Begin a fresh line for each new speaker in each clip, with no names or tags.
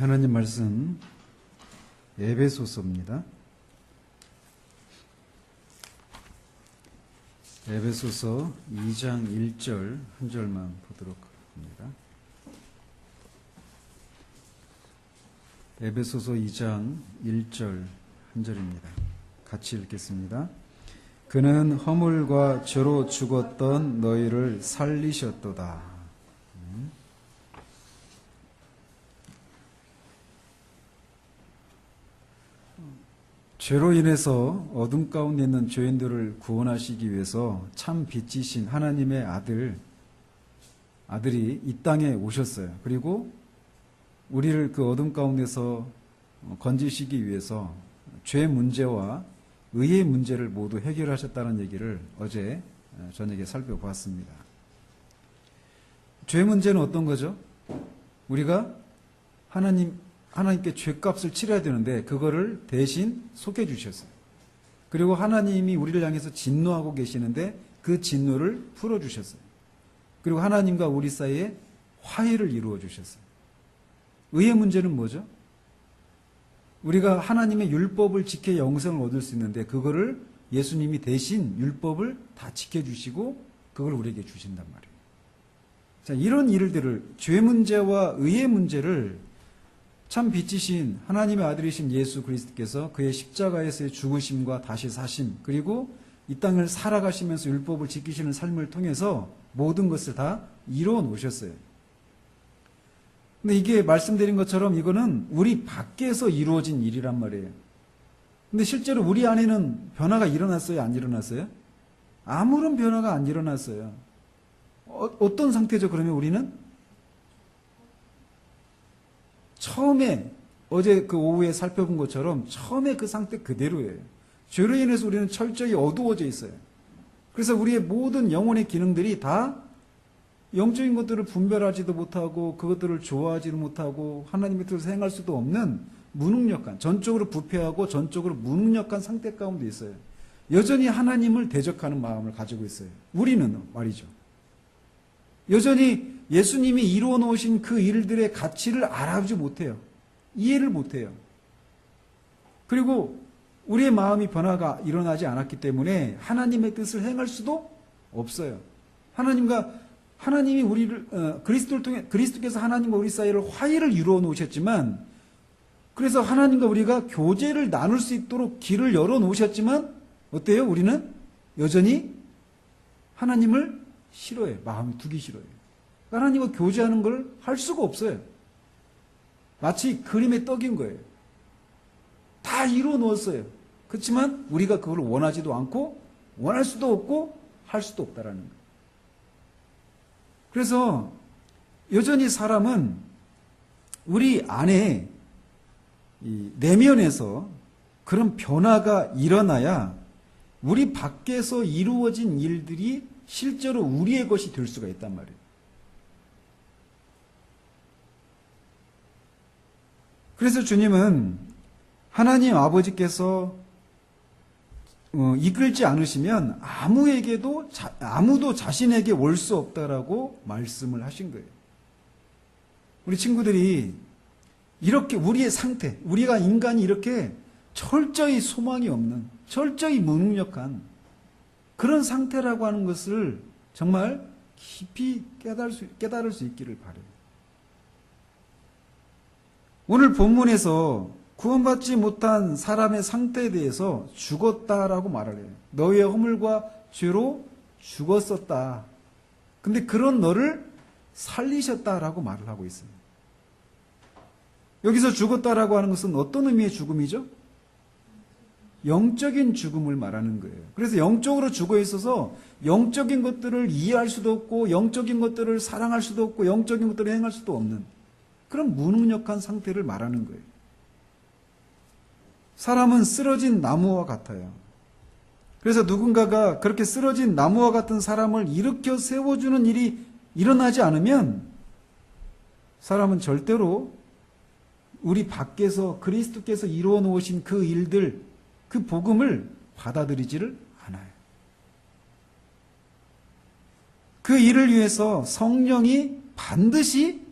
하나님 말씀 에베소서입니다. 에베소서 2장 1절 한 절만 보도록 합니다. 에베소서 2장 1절 한 절입니다. 같이 읽겠습니다. 그는 허물과 죄로 죽었던 너희를 살리셨도다. 죄로 인해서 어둠 가운데 있는 죄인들을 구원하시기 위해서 참 빛이신 하나님의 아들이 이 땅에 오셨어요. 그리고 우리를 그 어둠 가운데서 건지시기 위해서 죄 문제와 의의 문제를 모두 해결하셨다는 얘기를 어제 저녁에 살펴보았습니다. 죄 문제는 어떤 거죠? 우리가 하나님께 죄값을 치러야 되는데 그거를 대신 속해 주셨어요. 그리고 하나님이 우리를 향해서 진노하고 계시는데 그 진노를 풀어 주셨어요. 그리고 하나님과 우리 사이에 화해를 이루어 주셨어요. 의의 문제는 뭐죠? 우리가 하나님의 율법을 지켜 영생을 얻을 수 있는데 그거를 예수님이 대신 율법을 다 지켜주시고 그걸 우리에게 주신단 말이에요. 자, 이런 일들을 죄 문제와 의의 문제를 참 빛이신 하나님의 아들이신 예수 그리스도께서 그의 십자가에서의 죽으심과 다시 사심 그리고 이 땅을 살아가시면서 율법을 지키시는 삶을 통해서 모든 것을 다 이루어 놓으셨어요. 근데 이게 말씀드린 것처럼 이거는 우리 밖에서 이루어진 일이란 말이에요. 근데 실제로 우리 안에는 변화가 일어났어요? 안 일어났어요? 아무런 변화가 안 일어났어요. 어떤 상태죠? 그러면 우리는? 처음에 어제 그 오후에 살펴본 것처럼 처음에 그 상태 그대로예요. 죄로 인해서 우리는 철저히 어두워져 있어요. 그래서 우리의 모든 영혼의 기능들이 다 영적인 것들을 분별하지도 못하고 그것들을 좋아하지도 못하고 하나님의 뜻을 행할 수도 없는 무능력한, 전적으로 부패하고 전적으로 무능력한 상태 가운데 있어요. 여전히 하나님을 대적하는 마음을 가지고 있어요. 우리는 말이죠. 여전히 예수님이 이루어 놓으신 그 일들의 가치를 알아보지 못해요. 이해를 못해요. 그리고 우리의 마음이 변화가 일어나지 않았기 때문에 하나님의 뜻을 행할 수도 없어요. 하나님이 우리를 그리스도를 통해 그리스도께서 하나님과 우리 사이를 화해를 이루어 놓으셨지만 그래서 하나님과 우리가 교제를 나눌 수 있도록 길을 열어 놓으셨지만 어때요? 우리는 여전히 하나님을 싫어해요. 마음이 두기 싫어요. 하나님과 교제하는 걸 할 수가 없어요. 마치 그림의 떡인 거예요. 다 이루어 놓았어요. 그렇지만 우리가 그걸 원하지도 않고 원할 수도 없고 할 수도 없다라는 거예요. 그래서 여전히 사람은 우리 안에 이 내면에서 그런 변화가 일어나야 우리 밖에서 이루어진 일들이 실제로 우리의 것이 될 수가 있단 말이에요. 그래서 주님은 하나님 아버지께서 이끌지 않으시면 아무도 자신에게 올 수 없다라고 말씀을 하신 거예요. 우리 친구들이 이렇게 우리의 상태, 우리가 인간이 이렇게 철저히 소망이 없는, 철저히 무능력한 그런 상태라고 하는 것을 정말 깊이 깨달을 수 있기를 바라요. 오늘 본문에서 구원받지 못한 사람의 상태에 대해서 죽었다라고 말을 해요. 너희의 허물과 죄로 죽었었다. 근데 그런 너를 살리셨다라고 말을 하고 있습니다. 여기서 죽었다라고 하는 것은 어떤 의미의 죽음이죠? 영적인 죽음을 말하는 거예요. 그래서 영적으로 죽어 있어서 영적인 것들을 이해할 수도 없고 영적인 것들을 사랑할 수도 없고 영적인 것들을 행할 수도 없는 그런 무능력한 상태를 말하는 거예요. 사람은 쓰러진 나무와 같아요. 그래서 누군가가 그렇게 쓰러진 나무와 같은 사람을 일으켜 세워주는 일이 일어나지 않으면 사람은 절대로 우리 밖에서 그리스도께서 이루어 놓으신 그 일들, 그 복음을 받아들이지를 않아요. 그 일을 위해서 성령이 반드시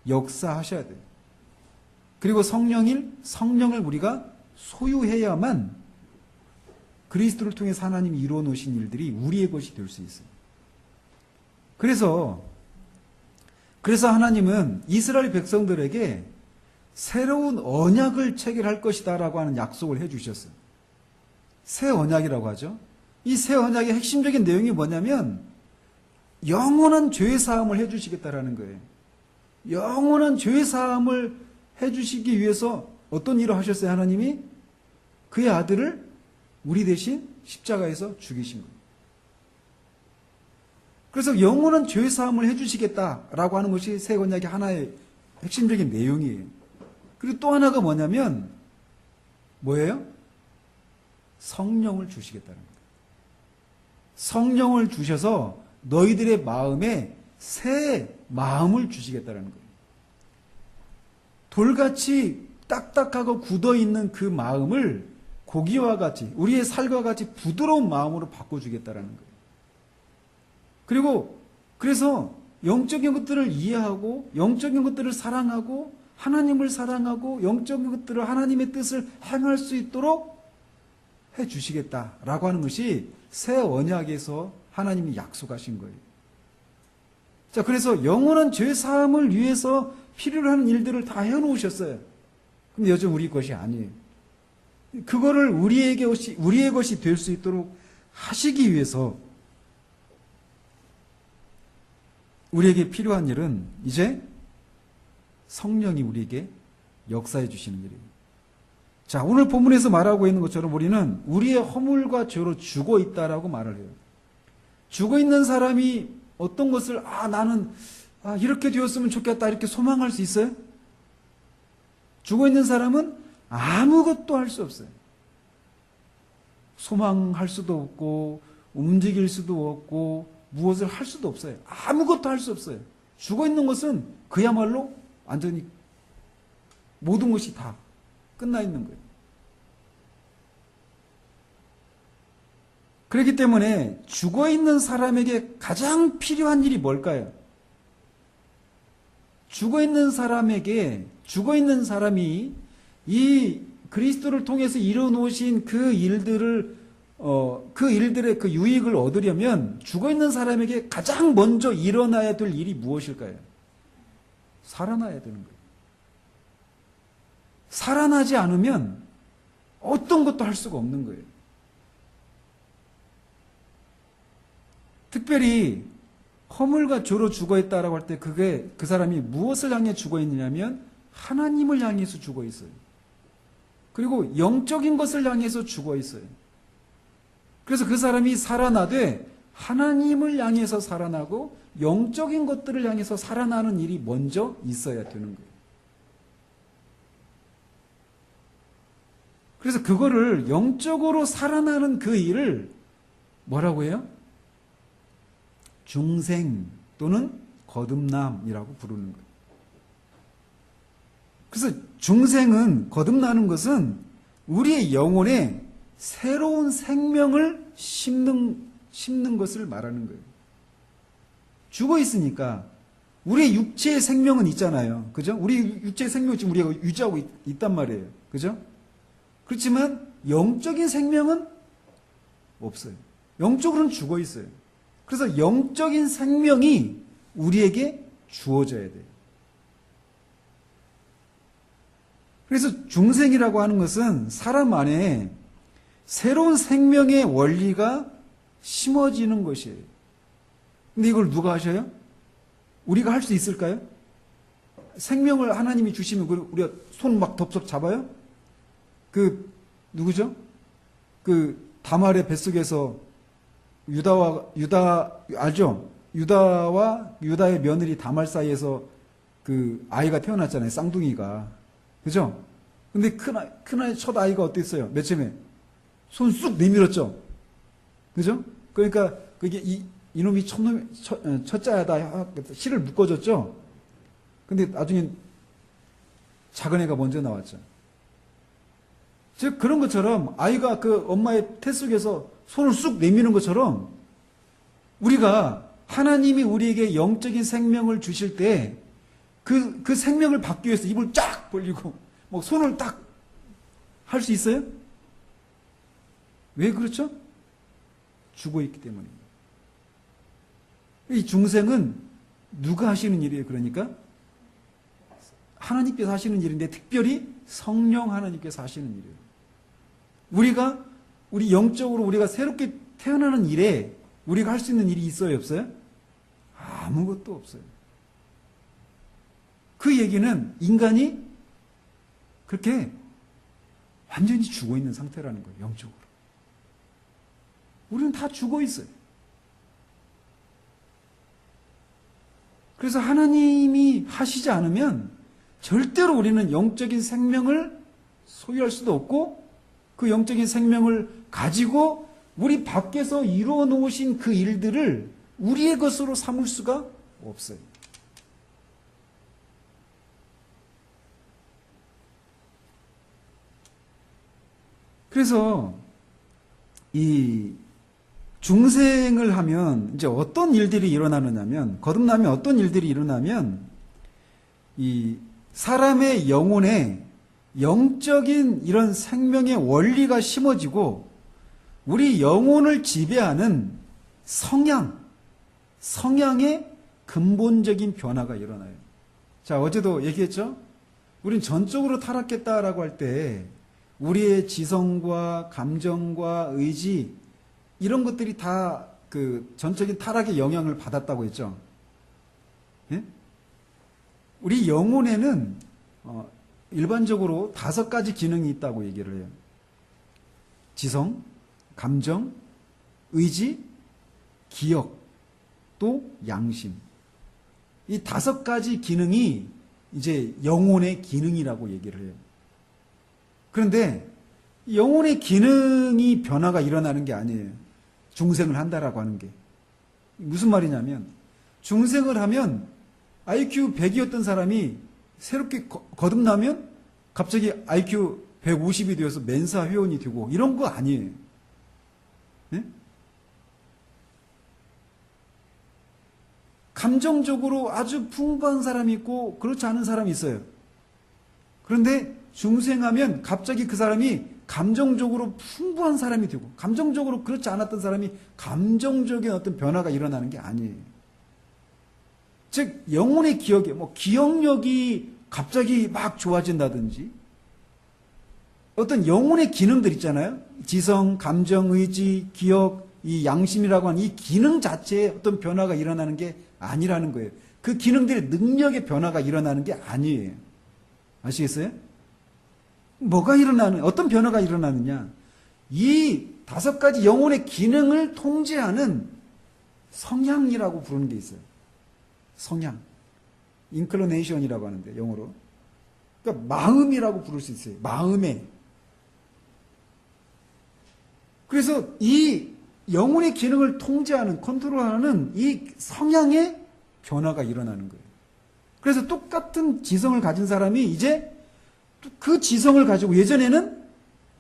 역사하셔야 돼요. 그리고 성령을 우리가 소유해야만 그리스도를 통해서 하나님이 이루어 놓으신 일들이 우리의 것이 될 수 있어요. 그래서 하나님은 이스라엘 백성들에게 새로운 언약을 체결할 것이다라고 하는 약속을 해주셨어요. 새 언약이라고 하죠. 이 새 언약의 핵심적인 내용이 뭐냐면 영원한 죄사함을 해주시겠다라는 거예요. 영원한 죄사함을 해주시기 위해서 어떤 일을 하셨어요? 하나님이 그의 아들을 우리 대신 십자가에서 죽이신 거예요. 그래서 영원한 죄사함을 해주시겠다라고 하는 것이 새 언약의 하나의 핵심적인 내용이에요. 그리고 또 하나가 뭐냐면 뭐예요? 성령을 주시겠다는 거예요. 성령을 주셔서 너희들의 마음에 새 마음을 주시겠다는 거예요. 돌같이 딱딱하고 굳어있는 그 마음을 고기와 같이 우리의 살과 같이 부드러운 마음으로 바꿔주겠다는 거예요. 그리고 그래서 영적인 것들을 이해하고 영적인 것들을 사랑하고 하나님을 사랑하고 영적인 것들을 하나님의 뜻을 행할 수 있도록 해주시겠다라고 하는 것이 새 언약에서 하나님이 약속하신 거예요. 자, 그래서 영원한 죄사함을 위해서 필요로 하는 일들을 다 해놓으셨어요. 근데 여전히 우리 것이 아니에요. 그거를 우리의 것이 될 수 있도록 하시기 위해서 우리에게 필요한 일은 이제 성령이 우리에게 역사해 주시는 일이에요. 자, 오늘 본문에서 말하고 있는 것처럼 우리는 우리의 허물과 죄로 죽어 있다라고 말을 해요. 죽어 있는 사람이 어떤 것을 나는 이렇게 되었으면 좋겠다 이렇게 소망할 수 있어요? 죽어 있는 사람은 아무것도 할 수 없어요. 소망할 수도 없고 움직일 수도 없고 무엇을 할 수도 없어요. 아무것도 할 수 없어요. 죽어 있는 것은 그야말로 완전히 모든 것이 다 끝나 있는 거예요. 그렇기 때문에 죽어 있는 사람에게 가장 필요한 일이 뭘까요? 죽어 있는 사람이 이 그리스도를 통해서 이루어 놓으신 그 일들의 그 유익을 얻으려면 죽어 있는 사람에게 가장 먼저 일어나야 될 일이 무엇일까요? 살아나야 되는 거예요. 살아나지 않으면 어떤 것도 할 수가 없는 거예요. 특별히 허물과 죄로 죽어 있다라고 할 때 그 사람이 무엇을 향해 죽어 있느냐면 하나님을 향해서 죽어 있어요. 그리고 영적인 것을 향해서 죽어 있어요. 그래서 그 사람이 살아나되 하나님을 향해서 살아나고 영적인 것들을 향해서 살아나는 일이 먼저 있어야 되는 거예요. 그래서 그거를 영적으로 살아나는 그 일을 뭐라고 해요? 중생 또는 거듭남이라고 부르는 거예요. 그래서 중생은 거듭나는 것은 우리의 영혼에 새로운 생명을 심는 것을 말하는 거예요. 죽어 있으니까 우리의 육체의 생명은 있잖아요. 그죠? 우리 육체의 생명을 지금 우리가 유지하고 있단 말이에요. 그죠? 그렇지만 영적인 생명은 없어요. 영적으로는 죽어 있어요. 그래서 영적인 생명이 우리에게 주어져야 돼요. 그래서 중생이라고 하는 것은 사람 안에 새로운 생명의 원리가 심어지는 것이에요. 근데 이걸 누가 하셔요? 우리가 할 수 있을까요? 생명을 하나님이 주시면 우리가 손 막 덥석 잡아요? 누구죠? 다말의 뱃속에서 유다 알죠? 유다와 유다의 며느리 다말 사이에서 아이가 태어났잖아요. 쌍둥이가. 그죠? 근데 큰아이 첫 아이가 어땠어요? 몇쯤에? 손 쑥 내밀었죠? 그죠? 그러니까 그게 이놈이 첫째다 실을 묶어줬죠? 근데 나중에 작은 애가 먼저 나왔죠. 즉 그런 것처럼 아이가 그 엄마의 태 속에서 손을 쑥 내미는 것처럼 우리가 하나님이 우리에게 영적인 생명을 주실 때 그 생명을 받기 위해서 입을 쫙 벌리고 뭐 손을 딱 할 수 있어요? 왜 그렇죠? 죽어 있기 때문입니다. 이 중생은 누가 하시는 일이에요? 그러니까 하나님께서 하시는 일인데 특별히 성령 하나님께서 하시는 일이에요. 우리 영적으로 우리가 새롭게 태어나는 일에 우리가 할 수 있는 일이 있어요? 없어요? 아무것도 없어요. 그 얘기는 인간이 그렇게 완전히 죽어 있는 상태라는 거예요. 영적으로. 우리는 다 죽어 있어요. 그래서 하나님이 하시지 않으면 절대로 우리는 영적인 생명을 소유할 수도 없고 그 영적인 생명을 가지고 우리 밖에서 이루어 놓으신 그 일들을 우리의 것으로 삼을 수가 없어요. 그래서 이 중생을 하면 이제 어떤 일들이 일어나느냐면 거듭나면 어떤 일들이 일어나면 이 사람의 영혼에 영적인 이런 생명의 원리가 심어지고 우리 영혼을 지배하는 성향의 근본적인 변화가 일어나요. 자, 어제도 얘기했죠? 우린 전적으로 타락했다라고 할 때 우리의 지성과 감정과 의지 이런 것들이 다 그 전적인 타락의 영향을 받았다고 했죠. 예? 우리 영혼에는 일반적으로 5가지 기능이 있다고 얘기를 해요. 지성, 감정, 의지, 기억, 또 양심. 이 5가지 기능이 이제 영혼의 기능이라고 얘기를 해요. 그런데 영혼의 기능이 변화가 일어나는 게 아니에요. 중생을 한다라고 하는 게. 무슨 말이냐면 중생을 하면 IQ 100이었던 사람이 새롭게 거듭나면 갑자기 IQ 150이 되어서 멘사 회원이 되고 이런 거 아니에요. 네? 감정적으로 아주 풍부한 사람이 있고 그렇지 않은 사람이 있어요. 그런데 중생하면 갑자기 그 사람이 감정적으로 풍부한 사람이 되고 감정적으로 그렇지 않았던 사람이 감정적인 어떤 변화가 일어나는 게 아니에요. 즉 영혼의 기억에 기억력이 갑자기 막 좋아진다든지 어떤 영혼의 기능들 있잖아요. 지성, 감정, 의지, 기억, 이 양심이라고 하는 이 기능 자체에 어떤 변화가 일어나는 게 아니라는 거예요. 그 기능들의 능력의 변화가 일어나는 게 아니에요. 아시겠어요? 어떤 변화가 일어나느냐? 이 5가지 영혼의 기능을 통제하는 성향이라고 부르는 게 있어요. 성향. inclination이라고 하는데, 영어로. 그러니까 마음이라고 부를 수 있어요. 마음에. 그래서 이 영혼의 기능을 통제하는, 컨트롤하는 이 성향의 변화가 일어나는 거예요. 그래서 똑같은 지성을 가진 사람이 이제 그 지성을 가지고 예전에는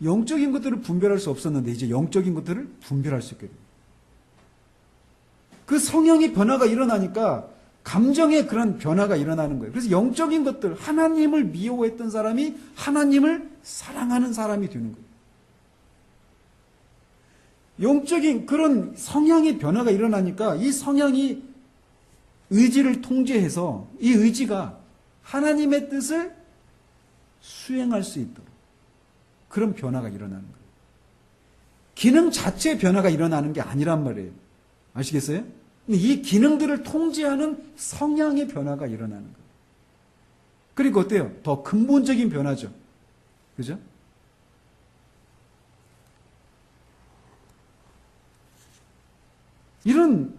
영적인 것들을 분별할 수 없었는데 이제 영적인 것들을 분별할 수 있게 돼요. 그 성향의 변화가 일어나니까 감정의 그런 변화가 일어나는 거예요. 그래서 영적인 것들, 하나님을 미워했던 사람이 하나님을 사랑하는 사람이 되는 거예요. 영적인 그런 성향의 변화가 일어나니까 이 성향이 의지를 통제해서 이 의지가 하나님의 뜻을 수행할 수 있도록 그런 변화가 일어나는 거예요. 기능 자체의 변화가 일어나는 게 아니란 말이에요. 아시겠어요? 근데 이 기능들을 통제하는 성향의 변화가 일어나는 거예요. 그리고 어때요? 더 근본적인 변화죠. 그죠? 이런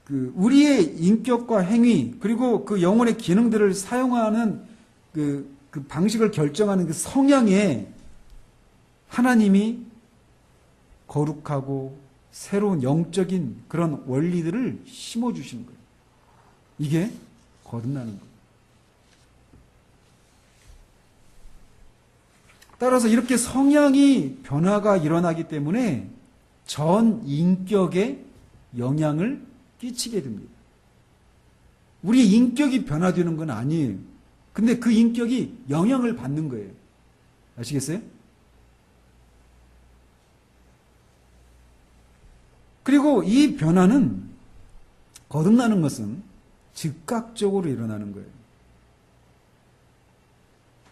우리의 인격과 행위 그리고 그 영혼의 기능들을 사용하는 그 방식을 결정하는 그 성향에 하나님이 거룩하고 새로운 영적인 그런 원리들을 심어주시는 거예요. 이게 거듭나는 거예요. 따라서 이렇게 성향이 변화가 일어나기 때문에 전 인격에 영향을 끼치게 됩니다. 우리의 인격이 변화되는 건 아니에요. 근데 그 인격이 영향을 받는 거예요. 아시겠어요? 그리고 이 변화는, 거듭나는 것은 즉각적으로 일어나는 거예요.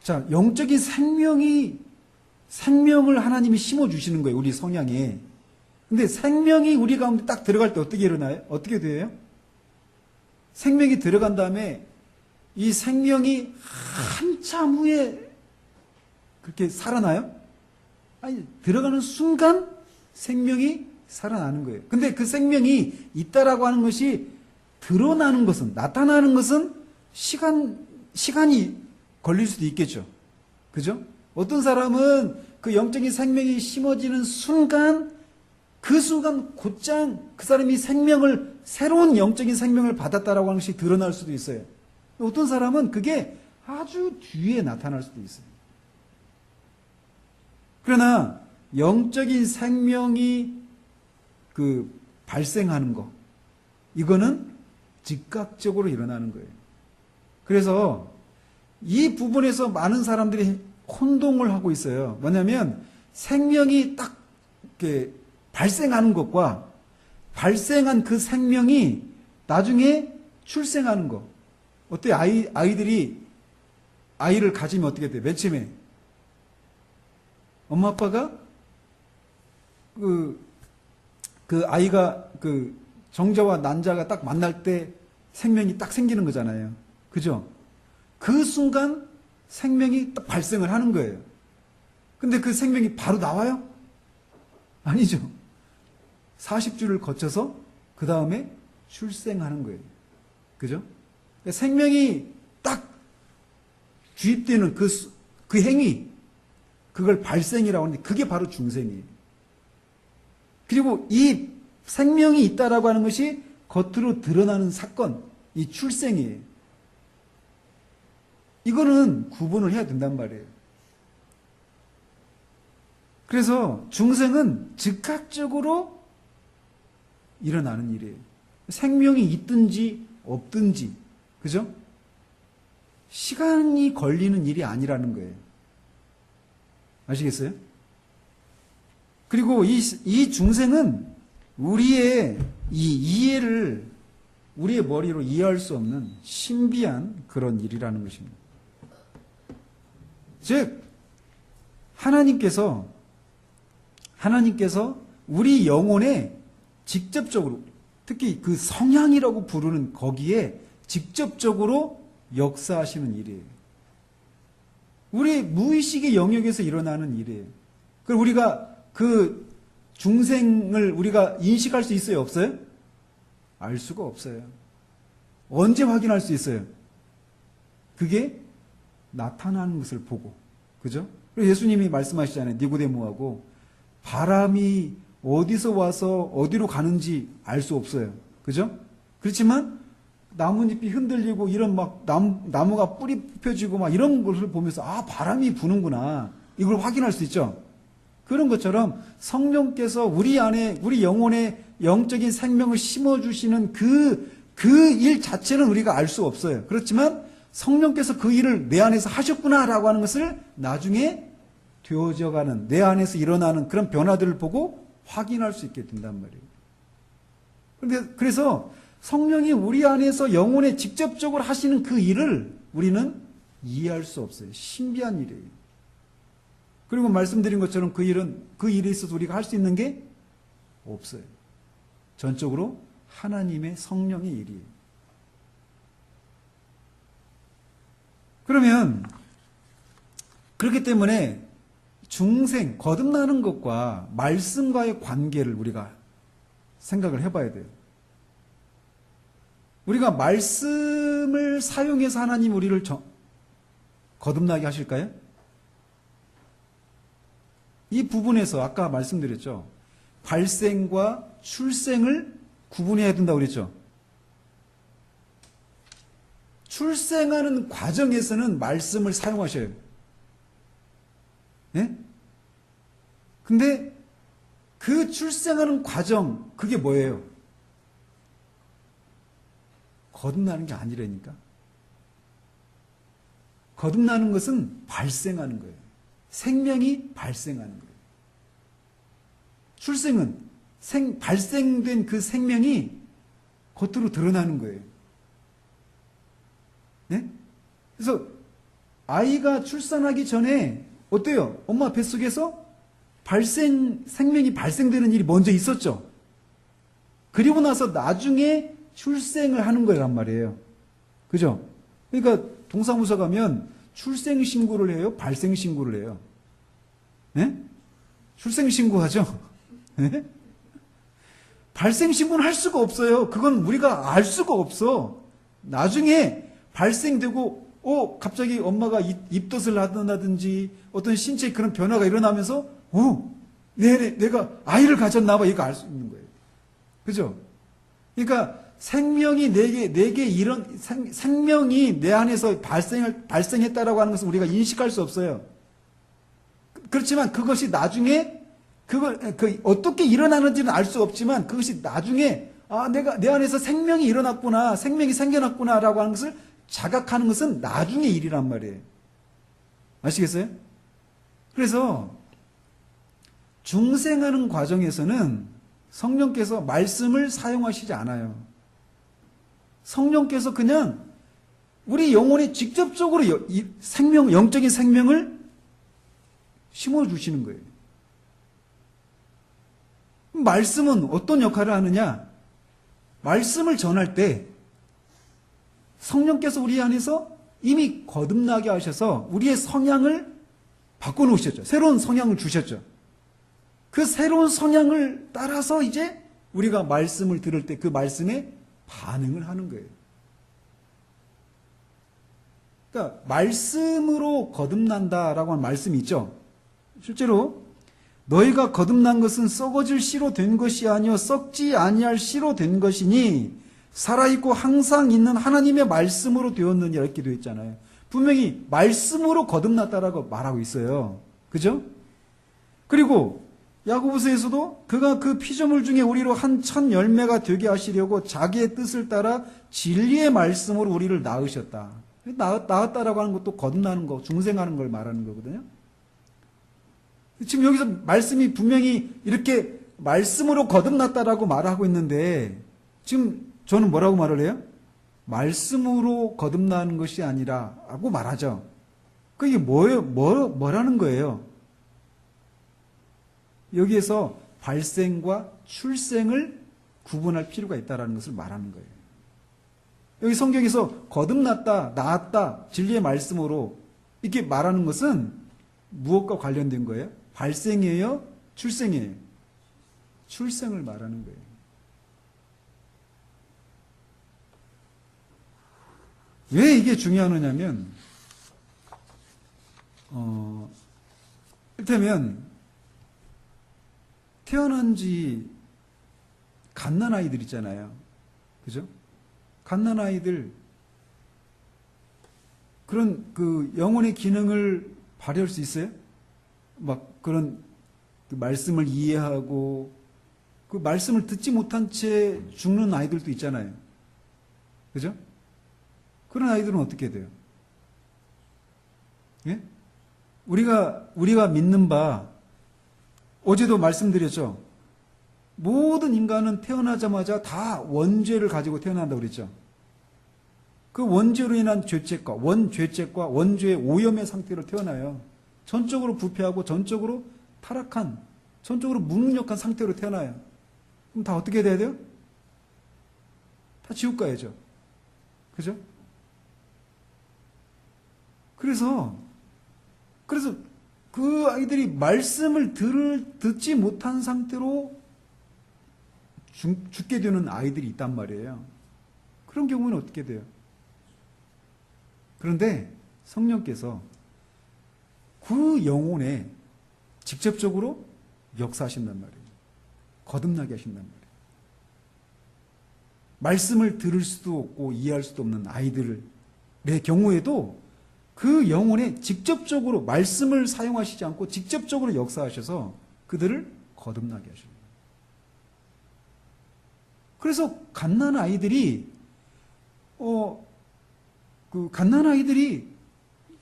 자, 영적인 생명을 하나님이 심어주시는 거예요. 우리 성향에. 근데 생명이 우리 가운데 딱 들어갈 때 어떻게 일어나요? 어떻게 돼요? 생명이 들어간 다음에 이 생명이 한참 후에 그렇게 살아나요? 아니, 들어가는 순간 생명이 살아나는 거예요. 근데 그 생명이 있다라고 하는 것이 드러나는 것은, 나타나는 것은 시간이 걸릴 수도 있겠죠. 그죠? 어떤 사람은 그 영적인 생명이 심어지는 순간, 그 순간 곧장 그 사람이 새로운 영적인 생명을 받았다라고 하는 것이 드러날 수도 있어요. 어떤 사람은 그게 아주 뒤에 나타날 수도 있어요. 그러나 영적인 생명이 발생하는 거, 이거는 즉각적으로 일어나는 거예요. 그래서 이 부분에서 많은 사람들이 혼동을 하고 있어요. 뭐냐면 생명이 딱 이렇게 발생하는 것과 발생한 그 생명이 나중에 출생하는 거. 어때요? 아이들이 아이를 가지면 어떻게 돼요? 맨 처음에 엄마 아빠가 그 아이가 정자와 난자가 딱 만날 때 생명이 딱 생기는 거잖아요. 그죠? 그 순간 생명이 딱 발생을 하는 거예요. 근데 그 생명이 바로 나와요? 아니죠. 40주를 거쳐서 그 다음에 출생하는 거예요. 그죠? 생명이 딱 주입되는 그 행위, 그걸 발생이라고 하는데 그게 바로 중생이에요. 그리고 이 생명이 있다라고 하는 것이 겉으로 드러나는 사건, 이 출생이에요. 이거는 구분을 해야 된단 말이에요. 그래서 중생은 즉각적으로 일어나는 일이에요. 생명이 있든지 없든지, 그죠? 시간이 걸리는 일이 아니라는 거예요. 아시겠어요? 그리고 이 중생은 우리의 이 이해를 우리의 머리로 이해할 수 없는 신비한 그런 일이라는 것입니다. 즉, 하나님께서 우리 영혼에 직접적으로, 특히 그 성향이라고 부르는 거기에 직접적으로 역사하시는 일이에요. 우리 무의식의 영역에서 일어나는 일이에요. 그럼 우리가 그 중생을 우리가 인식할 수 있어요? 없어요? 알 수가 없어요. 언제 확인할 수 있어요? 그게 나타나는 것을 보고. 그죠? 그래서 예수님이 말씀하시잖아요. 니고데모하고 바람이 어디서 와서 어디로 가는지 알 수 없어요. 그죠? 그렇지만 나뭇잎이 흔들리고 이런 막 나무가 뿌리 펴지고 막 이런 것을 보면서 아, 바람이 부는구나. 이걸 확인할 수 있죠. 그런 것처럼 성령께서 우리 안에, 우리 영혼에 영적인 생명을 심어주시는 그 일 자체는 우리가 알 수 없어요. 그렇지만 성령께서 그 일을 내 안에서 하셨구나라고 하는 것을 나중에 되어져가는, 내 안에서 일어나는 그런 변화들을 보고 확인할 수 있게 된단 말이에요. 그래서 성령이 우리 안에서 영혼에 직접적으로 하시는 그 일을 우리는 이해할 수 없어요. 신비한 일이에요. 그리고 말씀드린 것처럼 그 일에 있어서 우리가 할 수 있는 게 없어요. 전적으로 하나님의 성령의 일이에요. 그러면 그렇기 때문에 중생, 거듭나는 것과 말씀과의 관계를 우리가 생각을 해봐야 돼요. 우리가 말씀을 사용해서 하나님 우리를 거듭나게 하실까요? 이 부분에서 아까 말씀드렸죠. 발생과 출생을 구분해야 된다고 그랬죠. 출생하는 과정에서는 말씀을 사용하셔요. 네? 근데 그 출생하는 과정, 그게 뭐예요? 거듭나는 게 아니라니까. 거듭나는 것은 발생하는 거예요. 생명이 발생하는 거예요. 출생은 발생된 그 생명이 겉으로 드러나는 거예요. 네? 그래서 아이가 출산하기 전에 어때요? 엄마 뱃속에서 생명이 발생되는 일이 먼저 있었죠. 그리고 나서 나중에 출생을 하는 거란 말이에요. 그죠? 그러니까 동사무소 가면 출생 신고를 해요? 발생 신고를 해요? 네? 출생 신고하죠? 네? 발생 신고는 할 수가 없어요. 그건 우리가 알 수가 없어. 나중에 발생되고 갑자기 엄마가 입덧을 하든지 어떤 신체 그런 변화가 일어나면서 내가 아이를 가졌나 봐. 이거 알 수 있는 거예요. 그죠? 그러니까 생명이 생명이 내 안에서 발생했다라고 하는 것은 우리가 인식할 수 없어요. 그렇지만 그것이 나중에 어떻게 일어나는지는 알 수 없지만 그것이 나중에 내가 내 안에서 생명이 일어났구나, 생명이 생겨났구나라고 하는 것을 자각하는 것은 나중의 일이란 말이에요. 아시겠어요? 그래서 중생하는 과정에서는 성령께서 말씀을 사용하시지 않아요. 성령께서 그냥 우리 영혼에 직접적으로 영적인 생명을 심어주시는 거예요. 말씀은 어떤 역할을 하느냐? 말씀을 전할 때 성령께서 우리 안에서 이미 거듭나게 하셔서 우리의 성향을 바꿔놓으셨죠. 새로운 성향을 주셨죠. 그 새로운 성향을 따라서 이제 우리가 말씀을 들을 때 그 말씀에 반응을 하는 거예요. 그러니까 말씀으로 거듭난다라고 하는 말씀이 있죠. 실제로 너희가 거듭난 것은 썩어질 씨로 된 것이 아니요 썩지 아니할 씨로 된 것이니 살아있고 항상 있는 하나님의 말씀으로 되었느니라 이렇게 되어 있잖아요. 분명히 말씀으로 거듭났다라고 말하고 있어요. 그죠? 그리고 야고보서에서도 그가 그 피조물 중에 우리로 한 천 열매가 되게 하시려고 자기의 뜻을 따라 진리의 말씀으로 우리를 낳으셨다. 낳았다라고 하는 것도 거듭나는 거, 중생하는 걸 말하는 거거든요. 지금 여기서 말씀이 분명히 이렇게 말씀으로 거듭났다라고 말하고 있는데 지금 저는 뭐라고 말을 해요? 말씀으로 거듭나는 것이 아니라고 말하죠. 그게 뭐라는 거예요? 여기에서 발생과 출생을 구분할 필요가 있다는 것을 말하는 거예요. 여기 성경에서 거듭났다, 나았다, 진리의 말씀으로 이렇게 말하는 것은 무엇과 관련된 거예요? 발생이에요? 출생이에요? 출생을 말하는 거예요. 왜 이게 중요하냐면, 이를테면, 태어난 지 갓난 아이들 있잖아요. 그죠? 갓난 아이들, 그런 그 영혼의 기능을 발휘할 수 있어요? 막 그런 그 말씀을 이해하고 그 말씀을 듣지 못한 채 죽는 아이들도 있잖아요. 그죠? 그런 아이들은 어떻게 돼요? 예? 우리가 믿는 바, 어제도 말씀드렸죠? 모든 인간은 태어나자마자 다 원죄를 가지고 태어난다고 그랬죠? 그 원죄로 인한 죄책과 원죄의 오염의 상태로 태어나요. 전적으로 부패하고 전적으로 타락한, 전적으로 무능력한 상태로 태어나요. 그럼 다 어떻게 돼야 돼요? 다 지옥 가야죠. 그죠? 그래서 그 아이들이 말씀을 듣지 못한 상태로 죽게 되는 아이들이 있단 말이에요. 그런 경우는 어떻게 돼요? 그런데 성령께서 그 영혼에 직접적으로 역사하신단 말이에요. 거듭나게 하신단 말이에요. 말씀을 들을 수도 없고 이해할 수도 없는 아이들의 경우에도 그 영혼에 직접적으로 말씀을 사용하시지 않고 직접적으로 역사하셔서 그들을 거듭나게 하십니다. 그래서 갓난 아이들이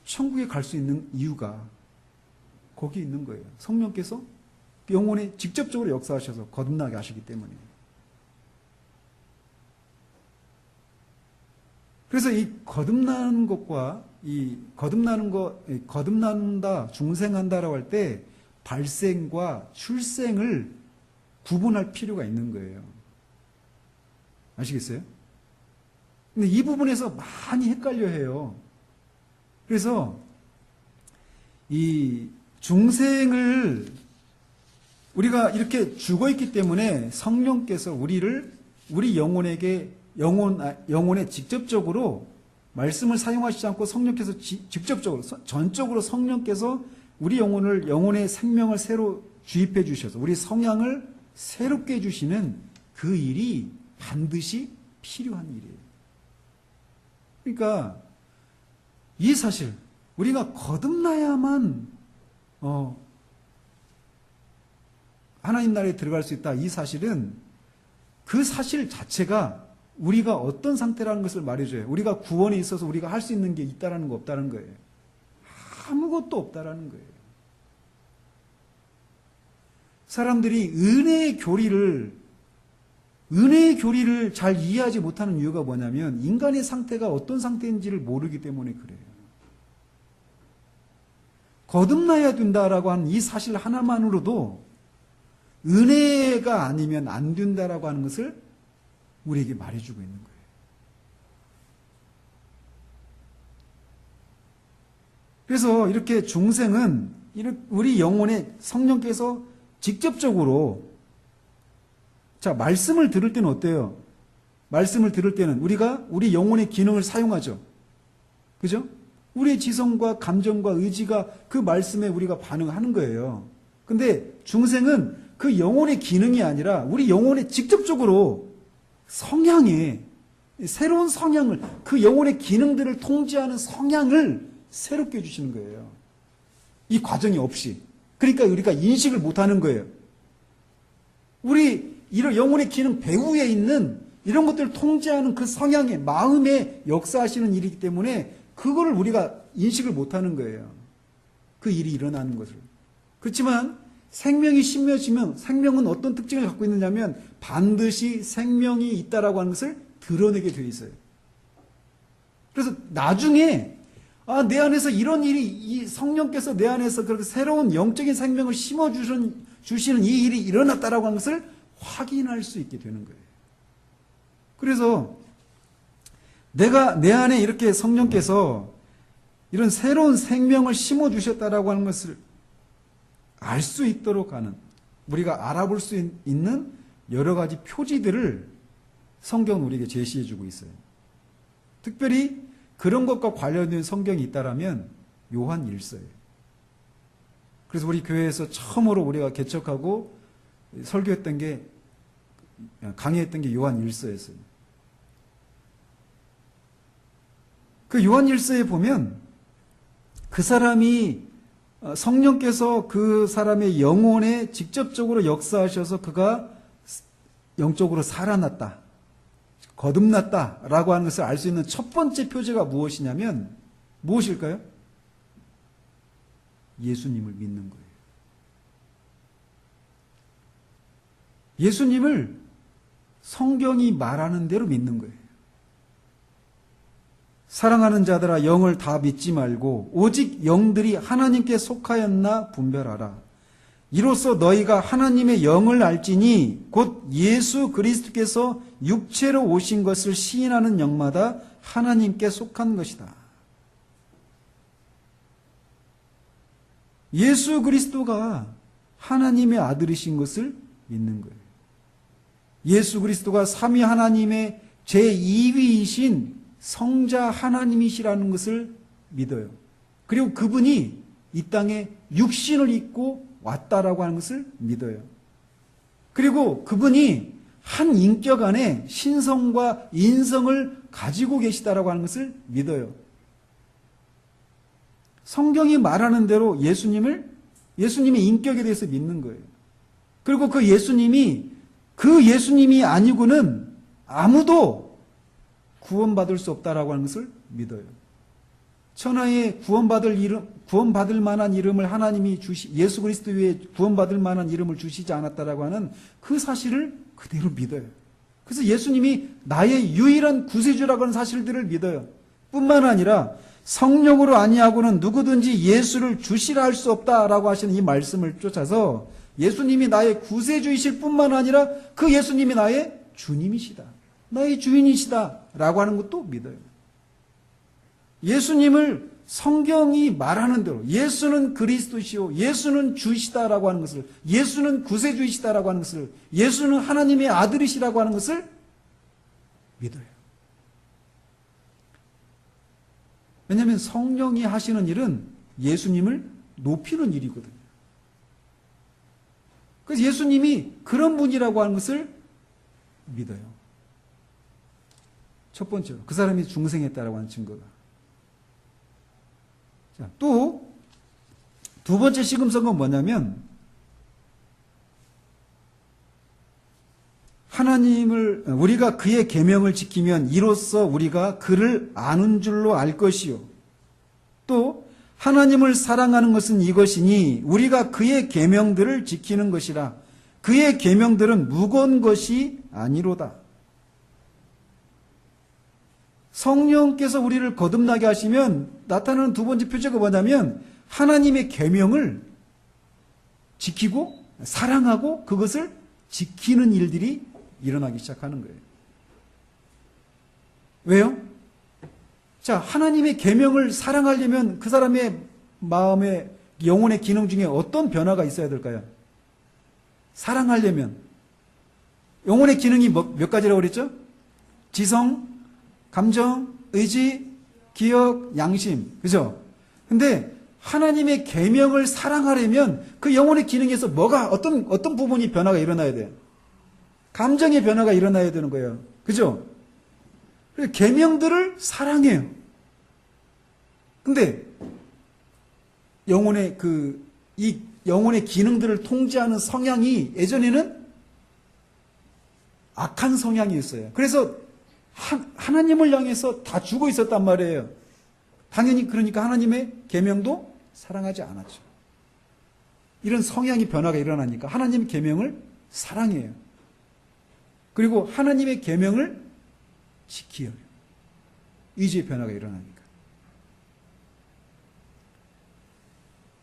천국에 갈 수 있는 이유가 거기 있는 거예요. 성령께서 영혼에 직접적으로 역사하셔서 거듭나게 하시기 때문에. 그래서 이 거듭나는 것과 이 거듭난다, 중생한다라고 할 때 발생과 출생을 구분할 필요가 있는 거예요. 아시겠어요? 근데 이 부분에서 많이 헷갈려 해요. 그래서 이 중생을 우리가 이렇게 죽어 있기 때문에 성령께서 우리 영혼에 직접적으로 말씀을 사용하시지 않고 성령께서 직접적으로, 전적으로 성령께서 우리 영혼의 생명을 새로 주입해 주셔서 우리 성향을 새롭게 해주시는 그 일이 반드시 필요한 일이에요. 그러니까 이 사실, 우리가 거듭나야만 하나님 나라에 들어갈 수 있다. 이 사실은 그 사실 자체가 우리가 어떤 상태라는 것을 말해줘요. 우리가 구원에 있어서 우리가 할 수 있는 게 있다라는 거 없다는 거예요. 아무것도 없다라는 거예요. 사람들이 은혜의 교리를 잘 이해하지 못하는 이유가 뭐냐면 인간의 상태가 어떤 상태인지를 모르기 때문에 그래요. 거듭나야 된다라고 하는 이 사실 하나만으로도 은혜가 아니면 안 된다라고 하는 것을 우리에게 말해주고 있는 거예요. 그래서 이렇게 중생은 우리 영혼에 성령께서 직접적으로, 자, 말씀을 들을 때는 어때요? 말씀을 들을 때는 우리가 우리 영혼의 기능을 사용하죠. 그죠? 우리의 지성과 감정과 의지가 그 말씀에 우리가 반응하는 거예요. 근데 중생은 그 영혼의 기능이 아니라 우리 영혼에 직접적으로 성향에, 새로운 성향을, 그 영혼의 기능들을 통제하는 성향을 새롭게 해주시는 거예요. 이 과정이 없이. 그러니까 우리가 인식을 못하는 거예요. 우리 이런 영혼의 기능 배후에 있는 이런 것들을 통제하는 그 성향의 마음에 역사하시는 일이기 때문에 그거를 우리가 인식을 못하는 거예요. 그 일이 일어나는 것을. 그렇지만 생명이 심겨지면 생명은 어떤 특징을 갖고 있느냐면 반드시 생명이 있다라고 하는 것을 드러내게 되어 있어요. 그래서 나중에 내 안에서 이런 일이, 이 성령께서 내 안에서 그렇게 새로운 영적인 생명을 심어주시는 이 일이 일어났다라고 하는 것을 확인할 수 있게 되는 거예요. 그래서 내가 내 안에 이렇게 성령께서 이런 새로운 생명을 심어주셨다라고 하는 것을 알 수 있도록 하는, 우리가 알아볼 수 있는 여러 가지 표지들을 성경은 우리에게 제시해주고 있어요. 특별히 그런 것과 관련된 성경이 있다라면 요한 1서예요. 그래서 우리 교회에서 처음으로 우리가 개척하고 설교했던 게, 강의했던 게 요한 1서였어요. 그 요한 1서에 보면 그 사람이 성령께서 그 사람의 영혼에 직접적으로 역사하셔서 그가 영적으로 살아났다, 거듭났다라고 하는 것을 알 수 있는 첫 번째 표제가 무엇이냐면 무엇일까요? 예수님을 믿는 거예요. 예수님을 성경이 말하는 대로 믿는 거예요. 사랑하는 자들아, 영을 다 믿지 말고 오직 영들이 하나님께 속하였나 분별하라. 이로써 너희가 하나님의 영을 알지니 곧 예수 그리스도께서 육체로 오신 것을 시인하는 영마다 하나님께 속한 것이다. 예수 그리스도가 하나님의 아들이신 것을 믿는 거예요. 예수 그리스도가 삼위 하나님의 제2위이신 성자 하나님이시라는 것을 믿어요. 그리고 그분이 이 땅에 육신을 입고 왔다라고 하는 것을 믿어요. 그리고 그분이 한 인격 안에 신성과 인성을 가지고 계시다라고 하는 것을 믿어요. 성경이 말하는 대로 예수님의 인격에 대해서 믿는 거예요. 그리고 그 예수님이 아니고는 아무도 구원받을 수 없다라고 하는 것을 믿어요. 천하에 구원받을 만한 이름을 하나님이 예수 그리스도 외에 구원받을 만한 이름을 주시지 않았다라고 하는 그 사실을 그대로 믿어요. 그래서 예수님이 나의 유일한 구세주라고 하는 사실들을 믿어요. 뿐만 아니라 성령으로 아니하고는 누구든지 예수를 주시라 할 수 없다라고 하시는 이 말씀을 쫓아서 예수님이 나의 구세주이실 뿐만 아니라 그 예수님이 나의 주님이시다, 나의 주인이시다 라고 하는 것도 믿어요. 예수님을 성경이 말하는 대로 예수는 그리스도시요, 예수는 주시다라고 하는 것을, 예수는 구세주이시다라고 하는 것을, 예수는 하나님의 아들이시라고 하는 것을 믿어요. 왜냐하면 성령이 하시는 일은 예수님을 높이는 일이거든요. 그래서 예수님이 그런 분이라고 하는 것을 믿어요. 첫 번째로 그 사람이 중생했다라고 하는 증거가. 자, 또 두 번째 시금석은 뭐냐면 하나님을 우리가 그의 계명을 지키면 이로써 우리가 그를 아는 줄로 알 것이요. 또 하나님을 사랑하는 것은 이것이니 우리가 그의 계명들을 지키는 것이라. 그의 계명들은 무거운 것이 아니로다. 성령께서 우리를 거듭나게 하시면 나타나는 두 번째 표제가 뭐냐면 하나님의 계명을 지키고 사랑하고 그것을 지키는 일들이 일어나기 시작하는 거예요. 왜요? 자, 하나님의 계명을 사랑하려면 그 사람의 마음의 영혼의 기능 중에 어떤 변화가 있어야 될까요? 사랑하려면 영혼의 기능이 몇 가지라고 그랬죠? 지성, 감정, 의지, 기억, 양심. 그죠? 근데 하나님의 계명을 사랑하려면 그 영혼의 기능에서 어떤 부분이 변화가 일어나야 돼요? 감정의 변화가 일어나야 되는 거예요. 그죠? 계명들을 사랑해요. 근데 이 영혼의 기능들을 통제하는 성향이 예전에는 악한 성향이었어요. 그래서 하나님을 향해서 다 주고 있었단 말이에요. 당연히 그러니까 하나님의 계명도 사랑하지 않았죠. 이런 성향이 변화가 일어나니까 하나님의 계명을 사랑해요. 그리고 하나님의 계명을 지켜요. 의지의 변화가 일어나니까.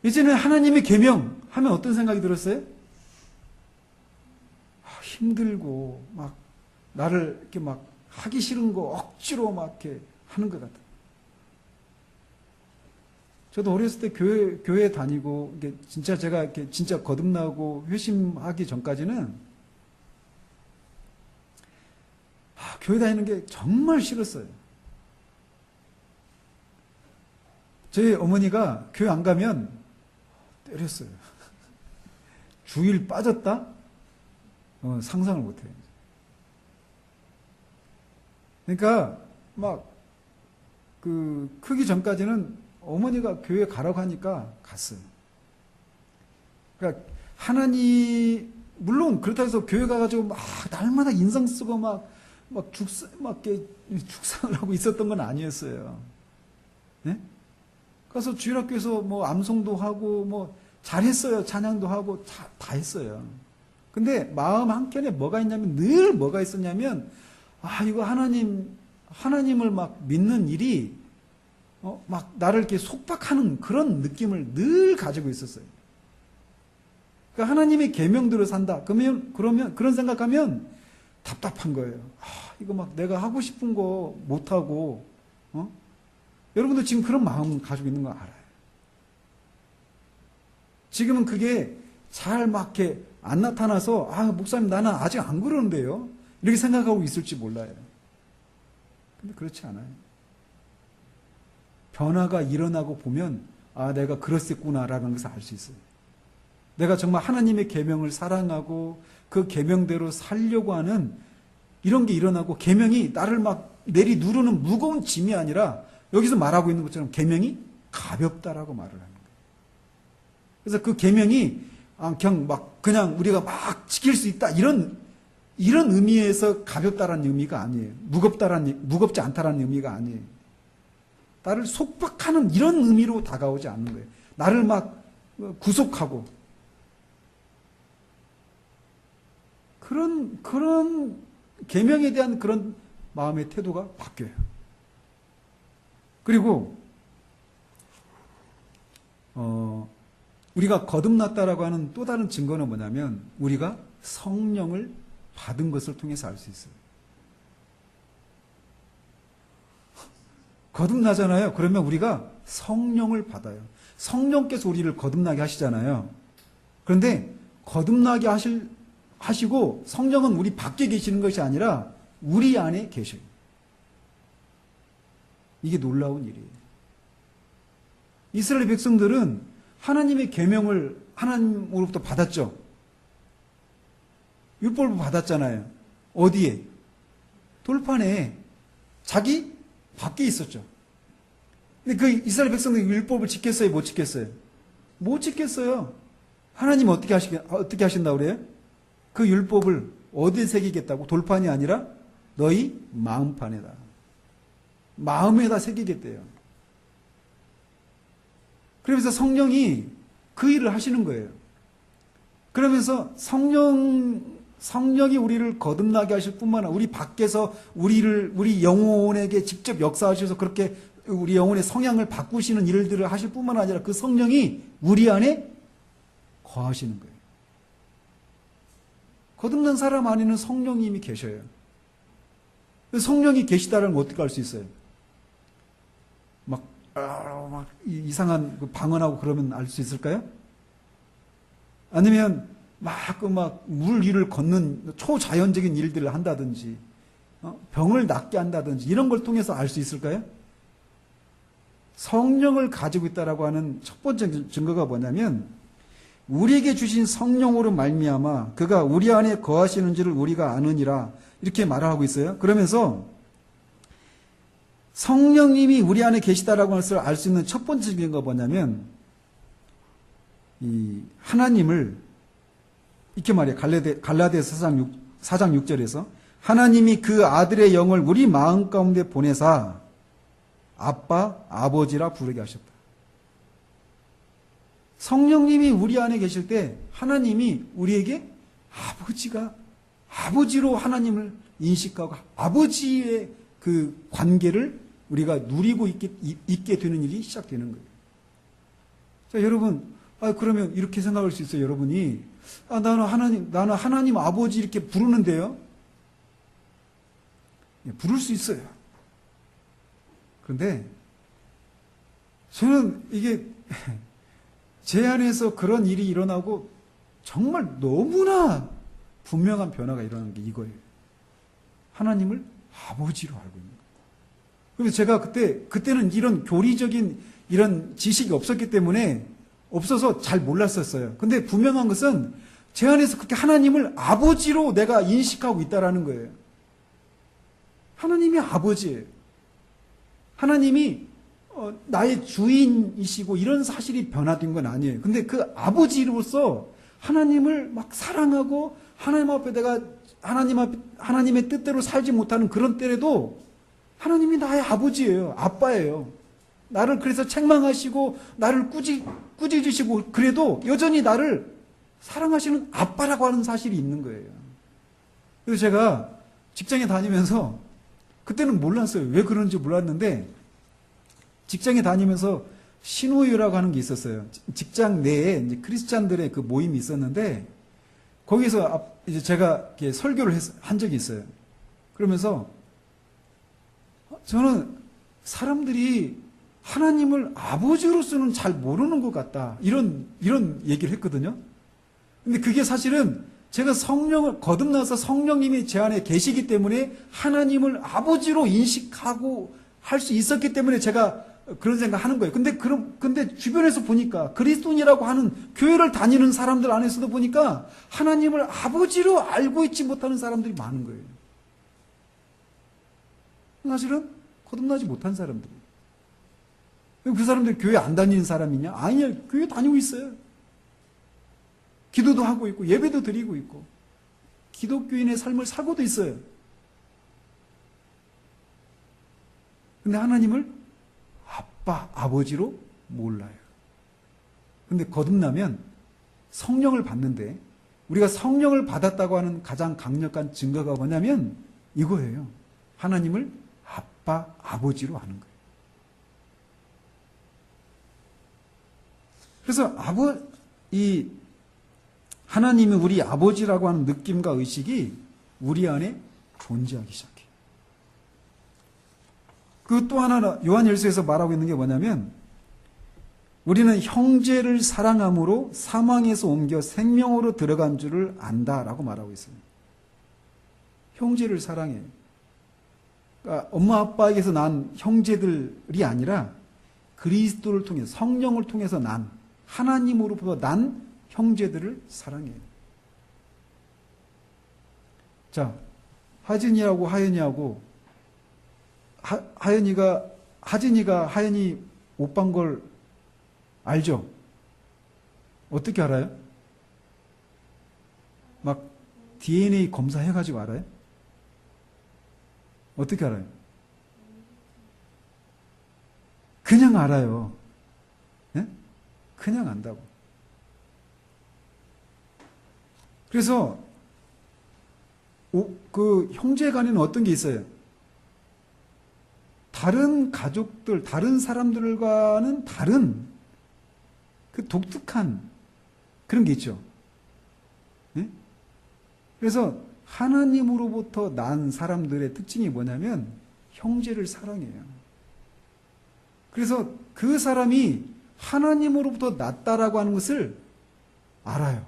이제는 하나님의 계명 하면 어떤 생각이 들었어요? 힘들고 막 나를 이렇게 막 하기 싫은 거 억지로 막 이렇게 하는 것 같아요. 저도 어렸을 때 교회 다니고 이게 진짜 제가 이렇게 진짜 거듭나고 회심하기 전까지는 교회 다니는 게 정말 싫었어요. 저희 어머니가 교회 안 가면 때렸어요. 주일 빠졌다? 상상을 못해요. 그러니까 크기 전까지는 어머니가 교회 가라고 하니까 갔어요. 그러니까 물론 그렇다고 해서 교회 가가지고 날마다 인상 쓰고 죽상을 하고 있었던 건 아니었어요. 네? 가서 주일학교에서 암송도 하고 잘했어요. 찬양도 하고 다 했어요. 근데 마음 한켠에 뭐가 있냐면 늘 뭐가 있었냐면 이거 하나님을 믿는 일이 나를 이렇게 속박하는 그런 느낌을 늘 가지고 있었어요. 그러니까 하나님의 계명대로 산다. 그러면 그런 생각하면 답답한 거예요. 이거 내가 하고 싶은 거 못 하고, 여러분도 지금 그런 마음 가지고 있는 거 알아요. 지금은 그게 잘 이렇게 안 나타나서 목사님 나는 아직 안 그러는데요. 이렇게 생각하고 있을지 몰라요. 근데 그렇지 않아요. 변화가 일어나고 보면 내가 그랬었구나라는 것을 알 수 있어요. 내가 정말 하나님의 계명을 사랑하고 그 계명대로 살려고 하는 이런 게 일어나고 계명이 나를 내리누르는 무거운 짐이 아니라 여기서 말하고 있는 것처럼 계명이 가볍다라고 말을 하는 거예요. 그래서 그 계명이 그냥 우리가 지킬 수 있다 이런 의미에서 가볍다라는 의미가 아니에요. 무겁지 않다라는 의미가 아니에요. 나를 속박하는 이런 의미로 다가오지 않는 거예요. 나를 막 구속하고 그런 계명에 대한 그런 마음의 태도가 바뀌어요. 그리고 우리가 거듭났다라고 하는 또 다른 증거는 뭐냐면 우리가 성령을 받은 것을 통해서 알 수 있어요. 거듭나잖아요. 그러면 우리가 성령을 받아요. 성령께서 우리를 거듭나게 하시잖아요. 그런데 거듭나게 하시고 성령은 우리 밖에 계시는 것이 아니라 우리 안에 계셔요. 이게 놀라운 일이에요. 이스라엘 백성들은 하나님의 계명을 하나님으로부터 받았죠. 율법을 받았잖아요. 어디에? 돌판에 자기 밖에 있었죠. 근데 그 이스라엘 백성들이 율법을 지켰어요? 못 지켰어요? 못 지켰어요. 하나님 어떻게 하신다고 그래요? 그 율법을 어디에 새기겠다고? 돌판이 아니라 너희 마음판에다. 마음에다 새기겠대요. 그러면서 성령이 그 일을 하시는 거예요. 그러면서 성령이 우리를 거듭나게 하실 뿐만 아니라 우리 밖에서 우리 영혼에게 직접 역사하셔서 그렇게 우리 영혼의 성향을 바꾸시는 일들을 하실 뿐만 아니라 그 성령이 우리 안에 거하시는 거예요. 거듭난 사람 안에는 성령이 이미 계셔요. 성령이 계시다는 걸 어떻게 알 수 있어요? 막 이상한 방언하고 그러면 알 수 있을까요? 아니면 물 위를 걷는 초자연적인 일들을 한다든지, 병을 낫게 한다든지, 이런 걸 통해서 알 수 있을까요? 성령을 가지고 있다라고 하는 첫 번째 증거가 뭐냐면, 우리에게 주신 성령으로 말미암아 그가 우리 안에 거하시는 줄을 우리가 아느니라, 이렇게 말하고 있어요. 그러면서 성령님이 우리 안에 계시다라고 할 수 알 수 있는 첫 번째 증거가 뭐냐면, 이 하나님을 이렇게 말해요. 갈라디아서 4장 6절에서 하나님이 그 아들의 영을 우리 마음 가운데 보내사 아빠, 아버지라 부르게 하셨다. 성령님이 우리 안에 계실 때 하나님이 우리에게 아버지로 하나님을 인식하고 아버지의 그 관계를 우리가 누리고 있게 되는 일이 시작되는 거예요. 자, 여러분, 그러면 이렇게 생각할 수 있어요. 여러분이 나는 하나님 아버지 이렇게 부르는데요. 부를 수 있어요. 그런데 저는 이게 제 안에서 그런 일이 일어나고 정말 너무나 분명한 변화가 일어나는 게 이거예요. 하나님을 아버지로 알고 있는 거예요. 그래서 제가 그때는 이런 교리적인 이런 지식이 없었기 때문에 없어서 잘 몰랐었어요. 근데 분명한 것은 제 안에서 그렇게 하나님을 아버지로 내가 인식하고 있다라는 거예요. 하나님이 아버지예요. 하나님이 나의 주인이시고 이런 사실이 변화된 건 아니에요. 근데 그 아버지로서 하나님을 막 사랑하고 하나님 앞에 내가 하나님의 뜻대로 살지 못하는 그런 때에도 하나님이 나의 아버지예요. 아빠예요. 나를 그래서 책망하시고 나를 꾸짖으시고 그래도 여전히 나를 사랑하시는 아빠라고 하는 사실이 있는 거예요. 그래서 제가 직장에 다니면서 그때는 몰랐어요. 왜 그런지 몰랐는데 직장에 다니면서 신우유라고 하는 게 있었어요. 직장 내에 이제 크리스찬들의 그 모임이 있었는데 거기서 이제 제가 설교를 한 적이 있어요. 그러면서 저는 사람들이 하나님을 아버지로서는 잘 모르는 것 같다. 이런 얘기를 했거든요. 근데 그게 사실은 제가 성령을 거듭나서 성령님이 제 안에 계시기 때문에 하나님을 아버지로 인식하고 할 수 있었기 때문에 제가 그런 생각 하는 거예요. 근데 주변에서 보니까 그리스도인이라고 하는 교회를 다니는 사람들 안에서도 보니까 하나님을 아버지로 알고 있지 못하는 사람들이 많은 거예요. 사실은 거듭나지 못한 사람들이에요. 그 사람들 교회 안 다니는 사람이냐? 아니요. 교회 다니고 있어요. 기도도 하고 있고 예배도 드리고 있고 기독교인의 삶을 살고도 있어요. 근데 하나님을 아빠, 아버지로 몰라요. 근데 거듭나면 성령을 받는데 우리가 성령을 받았다고 하는 가장 강력한 증거가 뭐냐면 이거예요. 하나님을 아빠, 아버지로 아는 거예요. 그래서 이 하나님이 우리 아버지라고 하는 느낌과 의식이 우리 안에 존재하기 시작해요. 그 또 하나 요한일서에서 말하고 있는 게 뭐냐면 우리는 형제를 사랑함으로 사망에서 옮겨 생명으로 들어간 줄을 안다라고 말하고 있어요. 형제를 사랑해. 그러니까 엄마 아빠에게서 난 형제들이 아니라 그리스도를 통해서 성령을 통해서 난 하나님으로부터 난 형제들을 사랑해요. 자, 하진이하고 하연이하고 하진이가 하연이 오빠인 걸 알죠? 어떻게 알아요? 막 DNA 검사해가지고 알아요? 어떻게 알아요? 그냥 알아요. 네? 그냥 안다고. 그래서 그 형제 간에는 어떤 게 있어요? 다른 가족들, 다른 사람들과는 다른 그 독특한 그런 게 있죠. 네? 그래서 하나님으로부터 난 사람들의 특징이 뭐냐면 형제를 사랑해요. 그래서 그 사람이 하나님으로부터 낫다라고 하는 것을 알아요.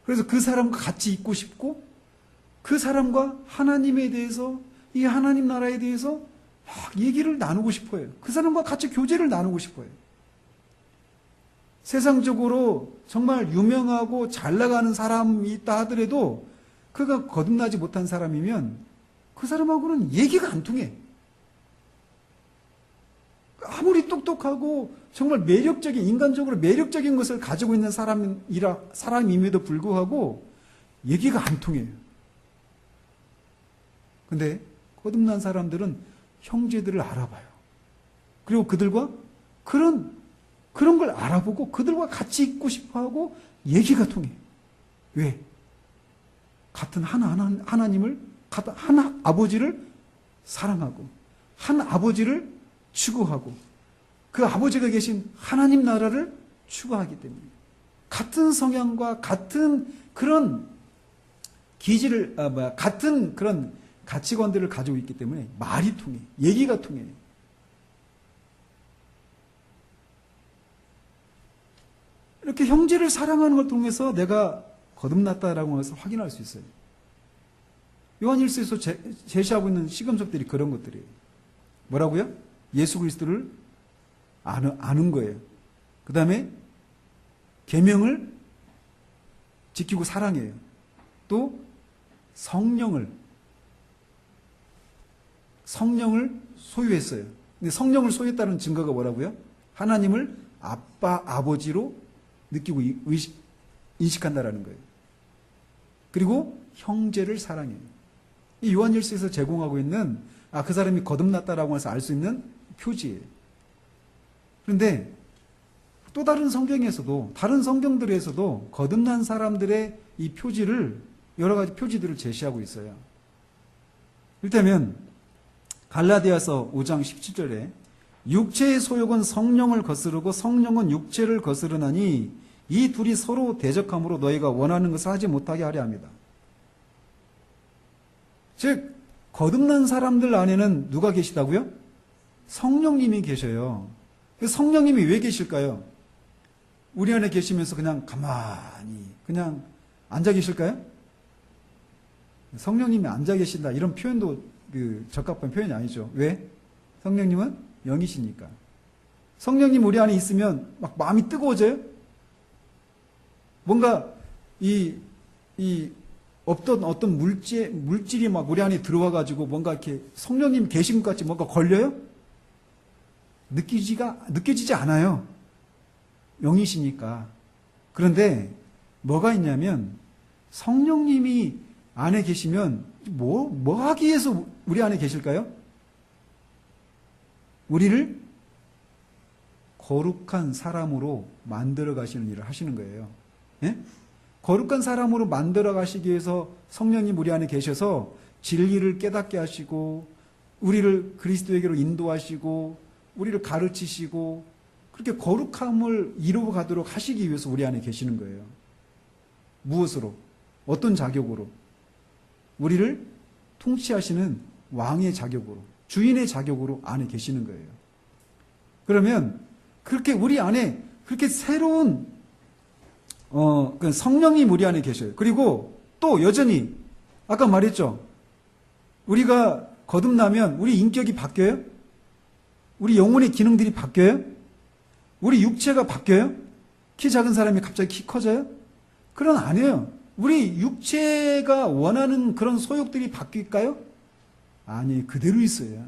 그래서 그 사람과 같이 있고 싶고 그 사람과 하나님에 대해서 이 하나님 나라에 대해서 막 얘기를 나누고 싶어요. 그 사람과 같이 교제를 나누고 싶어요. 세상적으로 정말 유명하고 잘 나가는 사람이 있다 하더라도 그가 거듭나지 못한 사람이면 그 사람하고는 얘기가 안 통해. 아무리 똑똑하고 정말 매력적인, 인간적으로 매력적인 것을 가지고 있는 사람임에도 불구하고 얘기가 안 통해요. 근데 거듭난 사람들은 형제들을 알아봐요. 그리고 그들과 그런 걸 알아보고 그들과 같이 있고 싶어 하고 얘기가 통해. 왜? 같은 하나님을, 한 아버지를 사랑하고, 한 아버지를 추구하고, 그 아버지가 계신 하나님 나라를 추구하기 때문에. 같은 성향과 같은 그런 같은 그런 가치관들을 가지고 있기 때문에 말이 통해. 얘기가 통해. 이렇게 형제를 사랑하는 걸 통해서 내가 거듭났다라고 해서 확인할 수 있어요. 요한일서에서 제시하고 있는 시금석들이 그런 것들이에요. 뭐라고요? 예수 그리스도를 아는 거예요. 그 다음에 계명을 지키고 사랑해요. 또 성령을 소유했어요. 근데 성령을 소유했다는 증거가 뭐라고요? 하나님을 아빠, 아버지로 느끼고 인식한다라는 거예요. 그리고 형제를 사랑해요. 이 요한일서에서 제공하고 있는 그 사람이 거듭났다라고 해서 알 수 있는 표지예요. 그런데 또 다른 성경에서도, 다른 성경들에서도 거듭난 사람들의 이 표지를, 여러 가지 표지들을 제시하고 있어요. 이를테면 갈라디아서 5장 17절에 육체의 소욕은 성령을 거스르고 성령은 육체를 거스르나니 이 둘이 서로 대적함으로 너희가 원하는 것을 하지 못하게 하려 합니다. 즉 거듭난 사람들 안에는 누가 계시다고요? 성령님이 계셔요. 성령님이 왜 계실까요? 우리 안에 계시면서 그냥 가만히 그냥 앉아 계실까요? 성령님이 앉아 계신다 이런 표현도 적합한 표현이 아니죠. 왜? 성령님은 영이시니까. 성령님 우리 안에 있으면 막 마음이 뜨거워져요? 뭔가 어떤 물질이 막 우리 안에 들어와가지고 뭔가 이렇게 성령님 계신 것 같이 뭔가 걸려요? 느껴지지 않아요. 영이시니까. 그런데 뭐가 있냐면 성령님이 안에 계시면 뭐 하기 위해서 우리 안에 계실까요? 우리를 거룩한 사람으로 만들어 가시는 일을 하시는 거예요. 예? 거룩한 사람으로 만들어 가시기 위해서 성령님 우리 안에 계셔서 진리를 깨닫게 하시고 우리를 그리스도에게로 인도하시고 우리를 가르치시고 그렇게 거룩함을 이루어 가도록 하시기 위해서 우리 안에 계시는 거예요. 무엇으로? 어떤 자격으로? 우리를 통치하시는 왕의 자격으로, 주인의 자격으로 안에 계시는 거예요. 그러면 그렇게 우리 안에 그렇게 새로운 성령님 우리 안에 계셔요. 그리고 또 여전히 아까 말했죠. 우리가 거듭나면 우리 인격이 바뀌어요? 우리 영혼의 기능들이 바뀌어요? 우리 육체가 바뀌어요? 키 작은 사람이 갑자기 키 커져요? 그건 아니에요. 우리 육체가 원하는 그런 소욕들이 바뀔까요? 아니, 그대로 있어요.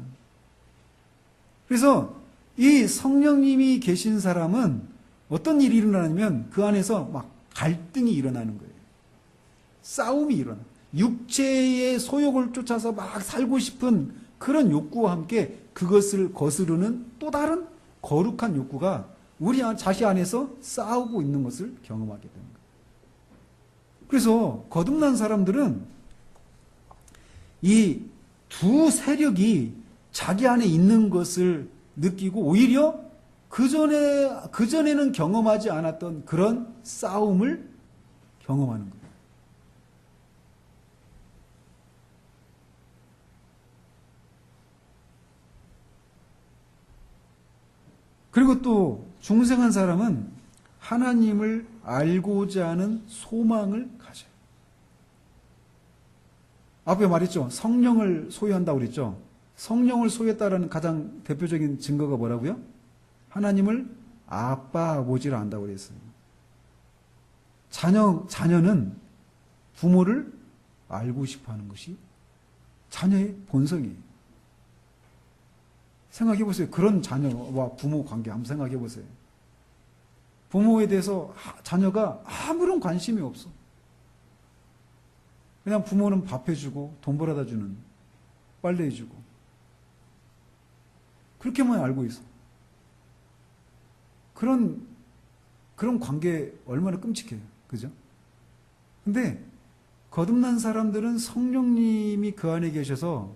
그래서 이 성령님이 계신 사람은 어떤 일이 일어나냐면 그 안에서 막 갈등이 일어나는 거예요. 싸움이 일어나요. 육체의 소욕을 쫓아서 막 살고 싶은 그런 욕구와 함께 그것을 거스르는 또 다른 거룩한 욕구가 우리 자신 안에서 싸우고 있는 것을 경험하게 되는 거예요. 그래서 거듭난 사람들은 이 두 세력이 자기 안에 있는 것을 느끼고 오히려 그전에는 경험하지 않았던 그런 싸움을 경험하는 거예요. 그리고 또 중생한 사람은 하나님을 알고자 하는 소망을 가져요. 앞에 말했죠. 성령을 소유한다고 그랬죠. 성령을 소유했다라는 가장 대표적인 증거가 뭐라고요? 하나님을 아빠, 아버지로 안다고 그랬어요. 자녀는 부모를 알고 싶어 하는 것이 자녀의 본성이에요. 생각해 보세요. 그런 자녀와 부모 관계 한번 생각해 보세요. 부모에 대해서 자녀가 아무런 관심이 없어. 그냥 부모는 밥 해주고 돈 벌어다 주는, 빨래 해주고 그렇게만 알고 있어. 그런 관계 얼마나 끔찍해요. 그죠? 근데 거듭난 사람들은 성령님이 그 안에 계셔서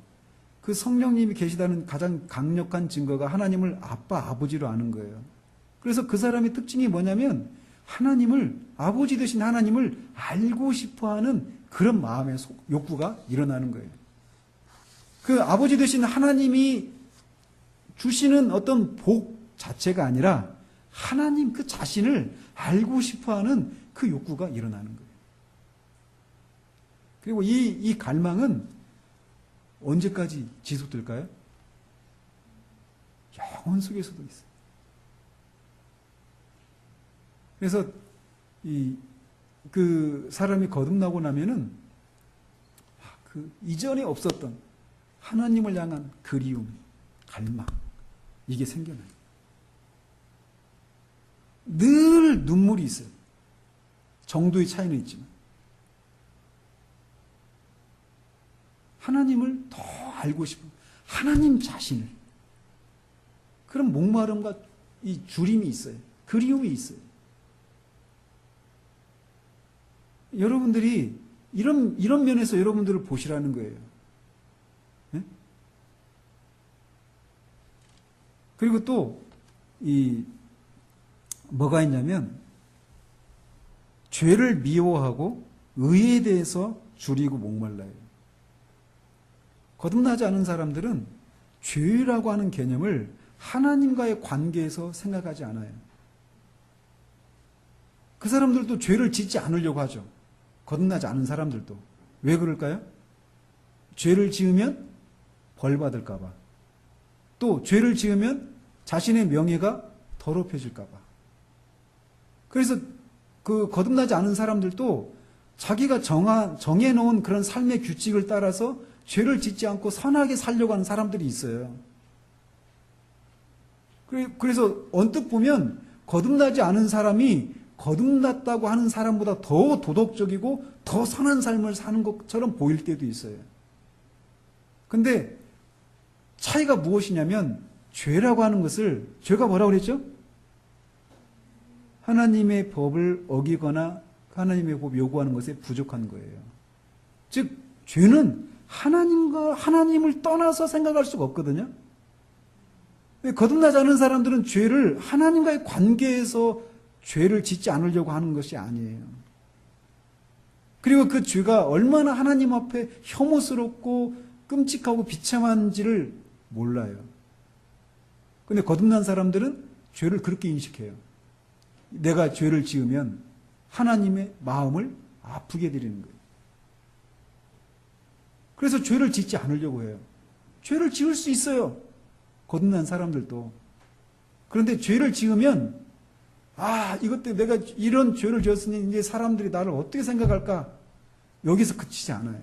그 성령님이 계시다는 가장 강력한 증거가 하나님을 아빠, 아버지로 아는 거예요. 그래서 그 사람의 특징이 뭐냐면 하나님을, 아버지 되신 하나님을 알고 싶어하는 그런 마음의 욕구가 일어나는 거예요. 그 아버지 되신 하나님이 주시는 어떤 복 자체가 아니라 하나님 그 자신을 알고 싶어하는 그 욕구가 일어나는 거예요. 그리고 이 갈망은 언제까지 지속될까요? 영혼 속에서도 있어요. 그래서 그 사람이 거듭나고 나면은 그 이전에 없었던 하나님을 향한 그리움, 갈망 이게 생겨나요. 늘 눈물이 있어요. 정도의 차이는 있지만 하나님을 더 알고 싶은 하나님 자신을 그런 목마름과 이 주림이 있어요. 그리움이 있어요. 여러분들이 이런 면에서 여러분들을 보시라는 거예요. 네? 그리고 또 뭐가 있냐면 죄를 미워하고 의에 대해서 줄이고 목말라요. 거듭나지 않은 사람들은 죄라고 하는 개념을 하나님과의 관계에서 생각하지 않아요. 그 사람들도 죄를 짓지 않으려고 하죠. 거듭나지 않은 사람들도. 왜 그럴까요? 죄를 지으면 벌 받을까 봐. 또 죄를 지으면 자신의 명예가 더럽혀질까 봐. 그래서 그 거듭나지 않은 사람들도 자기가 정해놓은 그런 삶의 규칙을 따라서 죄를 짓지 않고 선하게 살려고 하는 사람들이 있어요. 그래서 언뜻 보면 거듭나지 않은 사람이 거듭났다고 하는 사람보다 더 도덕적이고 더 선한 삶을 사는 것처럼 보일 때도 있어요. 근데 차이가 무엇이냐면 죄라고 하는 것을, 죄가 뭐라고 그랬죠? 하나님의 법을 어기거나 하나님의 법 요구하는 것에 부족한 거예요. 즉 죄는 하나님을 떠나서 생각할 수가 없거든요. 거듭나지 않은 사람들은 죄를 하나님과의 관계에서 죄를 짓지 않으려고 하는 것이 아니에요. 그리고 그 죄가 얼마나 하나님 앞에 혐오스럽고 끔찍하고 비참한지를 몰라요. 근데 거듭난 사람들은 죄를 그렇게 인식해요. 내가 죄를 지으면 하나님의 마음을 아프게 드리는 거예요. 그래서 죄를 짓지 않으려고 해요. 죄를 지을 수 있어요. 거듭난 사람들도. 그런데 죄를 지으면 이것 때문에 내가 이런 죄를 지었으니 이제 사람들이 나를 어떻게 생각할까? 여기서 그치지 않아요.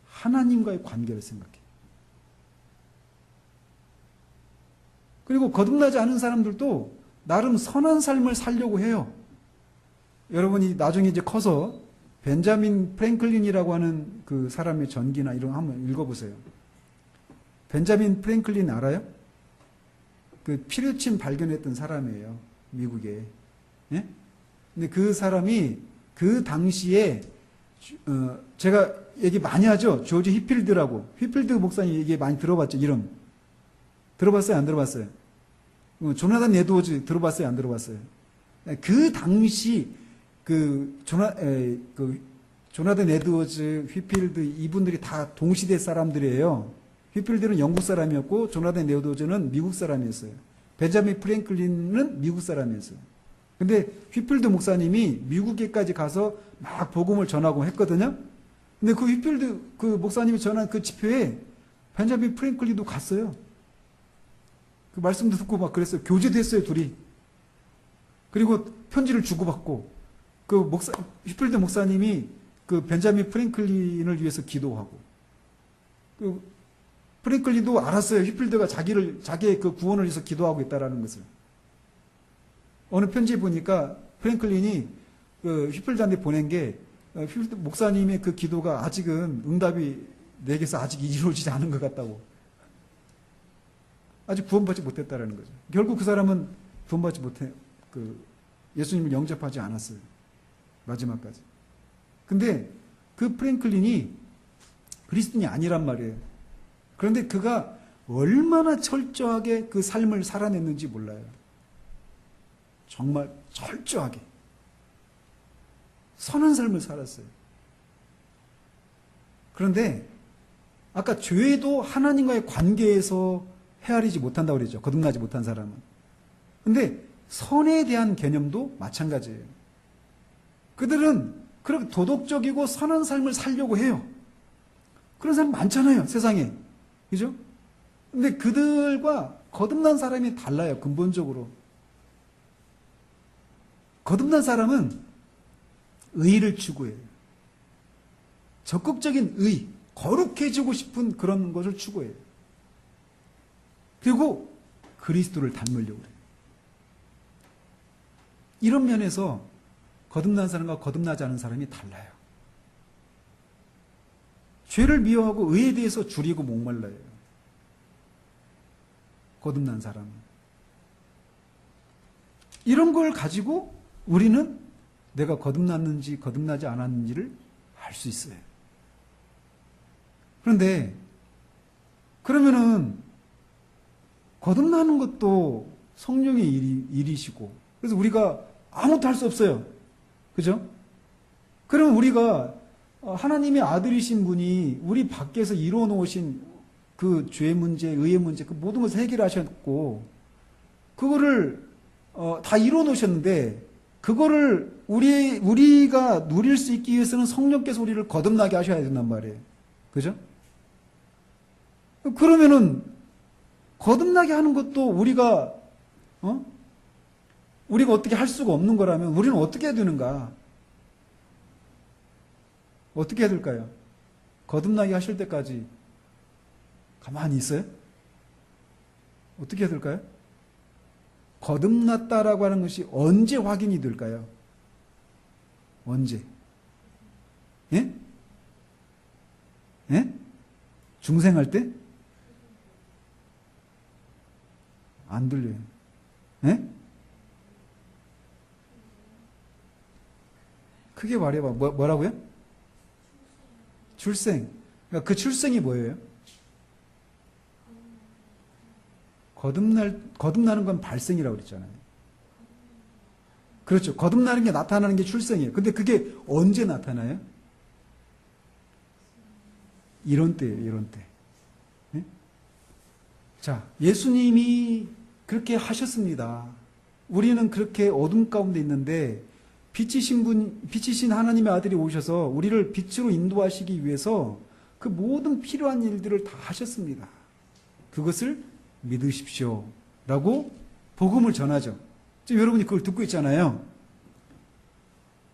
하나님과의 관계를 생각해요. 그리고 거듭나지 않은 사람들도 나름 선한 삶을 살려고 해요. 여러분이 나중에 이제 커서 벤자민 프랭클린이라고 하는 그 사람의 전기나 이런 거 한번 읽어보세요. 벤자민 프랭클린 알아요? 그 피뢰침 발견했던 사람이에요. 미국에. 예? 근데 그 사람이 그 당시에 제가 얘기 많이 하죠. 조지 휘필드라고. 휘필드 목사님 얘기 많이 들어봤죠. 이름. 들어봤어요? 안 들어봤어요? 조나단 에드워즈 들어봤어요? 안 들어봤어요? 그 당시 조나단 에드워즈, 휘필드 이분들이 다 동시대 사람들이에요. 휘필드는 영국 사람이었고 조나단 에드워즈는 미국 사람이었어요. 벤자민 프랭클린은 미국 사람이었어요. 근데 휘필드 목사님이 미국에까지 가서 막 복음을 전하고 했거든요. 근데 그 휘필드 그 목사님이 전한 그 집회에 벤자민 프랭클린도 갔어요. 그 말씀도 듣고 막 그랬어요. 교제도 했어요, 둘이. 그리고 편지를 주고받고 휘필드 목사님이 그 벤자민 프랭클린을 위해서 기도하고 프랭클린도 알았어요. 휘필드가 자기의 그 구원을 위해서 기도하고 있다라는 것을. 어느 편지에 보니까 프랭클린이 그 휘필드한테 보낸 게 휘필드 목사님의 그 기도가 아직은 응답이 내게서 아직 이루어지지 않은 것 같다고. 아직 구원받지 못했다라는 거죠. 결국 그 사람은 구원받지 예수님을 영접하지 않았어요. 마지막까지. 근데 그 프랭클린이 그리스도인이 아니란 말이에요. 그런데 그가 얼마나 철저하게 그 삶을 살아냈는지 몰라요. 정말 철저하게. 선한 삶을 살았어요. 그런데 아까 죄도 하나님과의 관계에서 헤아리지 못한다고 그랬죠. 거듭나지 못한 사람은. 근데 선에 대한 개념도 마찬가지예요. 그들은 그렇게 도덕적이고 선한 삶을 살려고 해요. 그런 사람 많잖아요, 세상에. 그죠? 근데 그들과 거듭난 사람이 달라요, 근본적으로. 거듭난 사람은 의를 추구해요. 적극적인 의, 거룩해지고 싶은 그런 것을 추구해요. 그리고 그리스도를 닮으려고 해요. 이런 면에서 거듭난 사람과 거듭나지 않은 사람이 달라요. 죄를 미워하고 의에 대해서 줄이고 목말라요. 거듭난 사람은. 이런 걸 가지고 우리는 내가 거듭났는지 거듭나지 않았는지를 알 수 있어요. 그런데 그러면은 거듭나는 것도 성령의 일이시고 그래서 우리가 아무것도 할 수 없어요. 그죠? 그러면 우리가 하나님의 아들이신 분이 우리 밖에서 이루어 놓으신 그 죄 문제, 의의 문제, 그 모든 것을 해결하셨고 그거를 다 이루어 놓으셨는데 그거를 우리가 누릴 수 있기 위해서는 성령께서 우리를 거듭나게 하셔야 된단 말이에요. 그죠? 그러면은 거듭나게 하는 것도 우리가 어떻게 할 수가 없는 거라면 우리는 어떻게 해야 되는가? 어떻게 해야 될까요? 거듭나게 하실 때까지 가만히 있어요? 어떻게 해야 될까요? 거듭났다라고 하는 것이 언제 확인이 될까요? 언제? 예? 예? 중생할 때? 안 들려요. 예? 크게 말해봐. 뭐라고요? 출생. 그러니까 그 출생이 뭐예요? 거듭나는 건 발생이라고 그랬잖아요. 그렇죠. 거듭나는 게 나타나는 게 출생이에요. 근데 그게 언제 나타나요? 이런 때예요, 이런 때. 네? 자, 예수님이 그렇게 하셨습니다. 우리는 그렇게 어둠 가운데 있는데 빛이신 하나님의 아들이 오셔서 우리를 빛으로 인도하시기 위해서 그 모든 필요한 일들을 다 하셨습니다. 그것을 믿으십시오. 라고 복음을 전하죠. 지금 여러분이 그걸 듣고 있잖아요.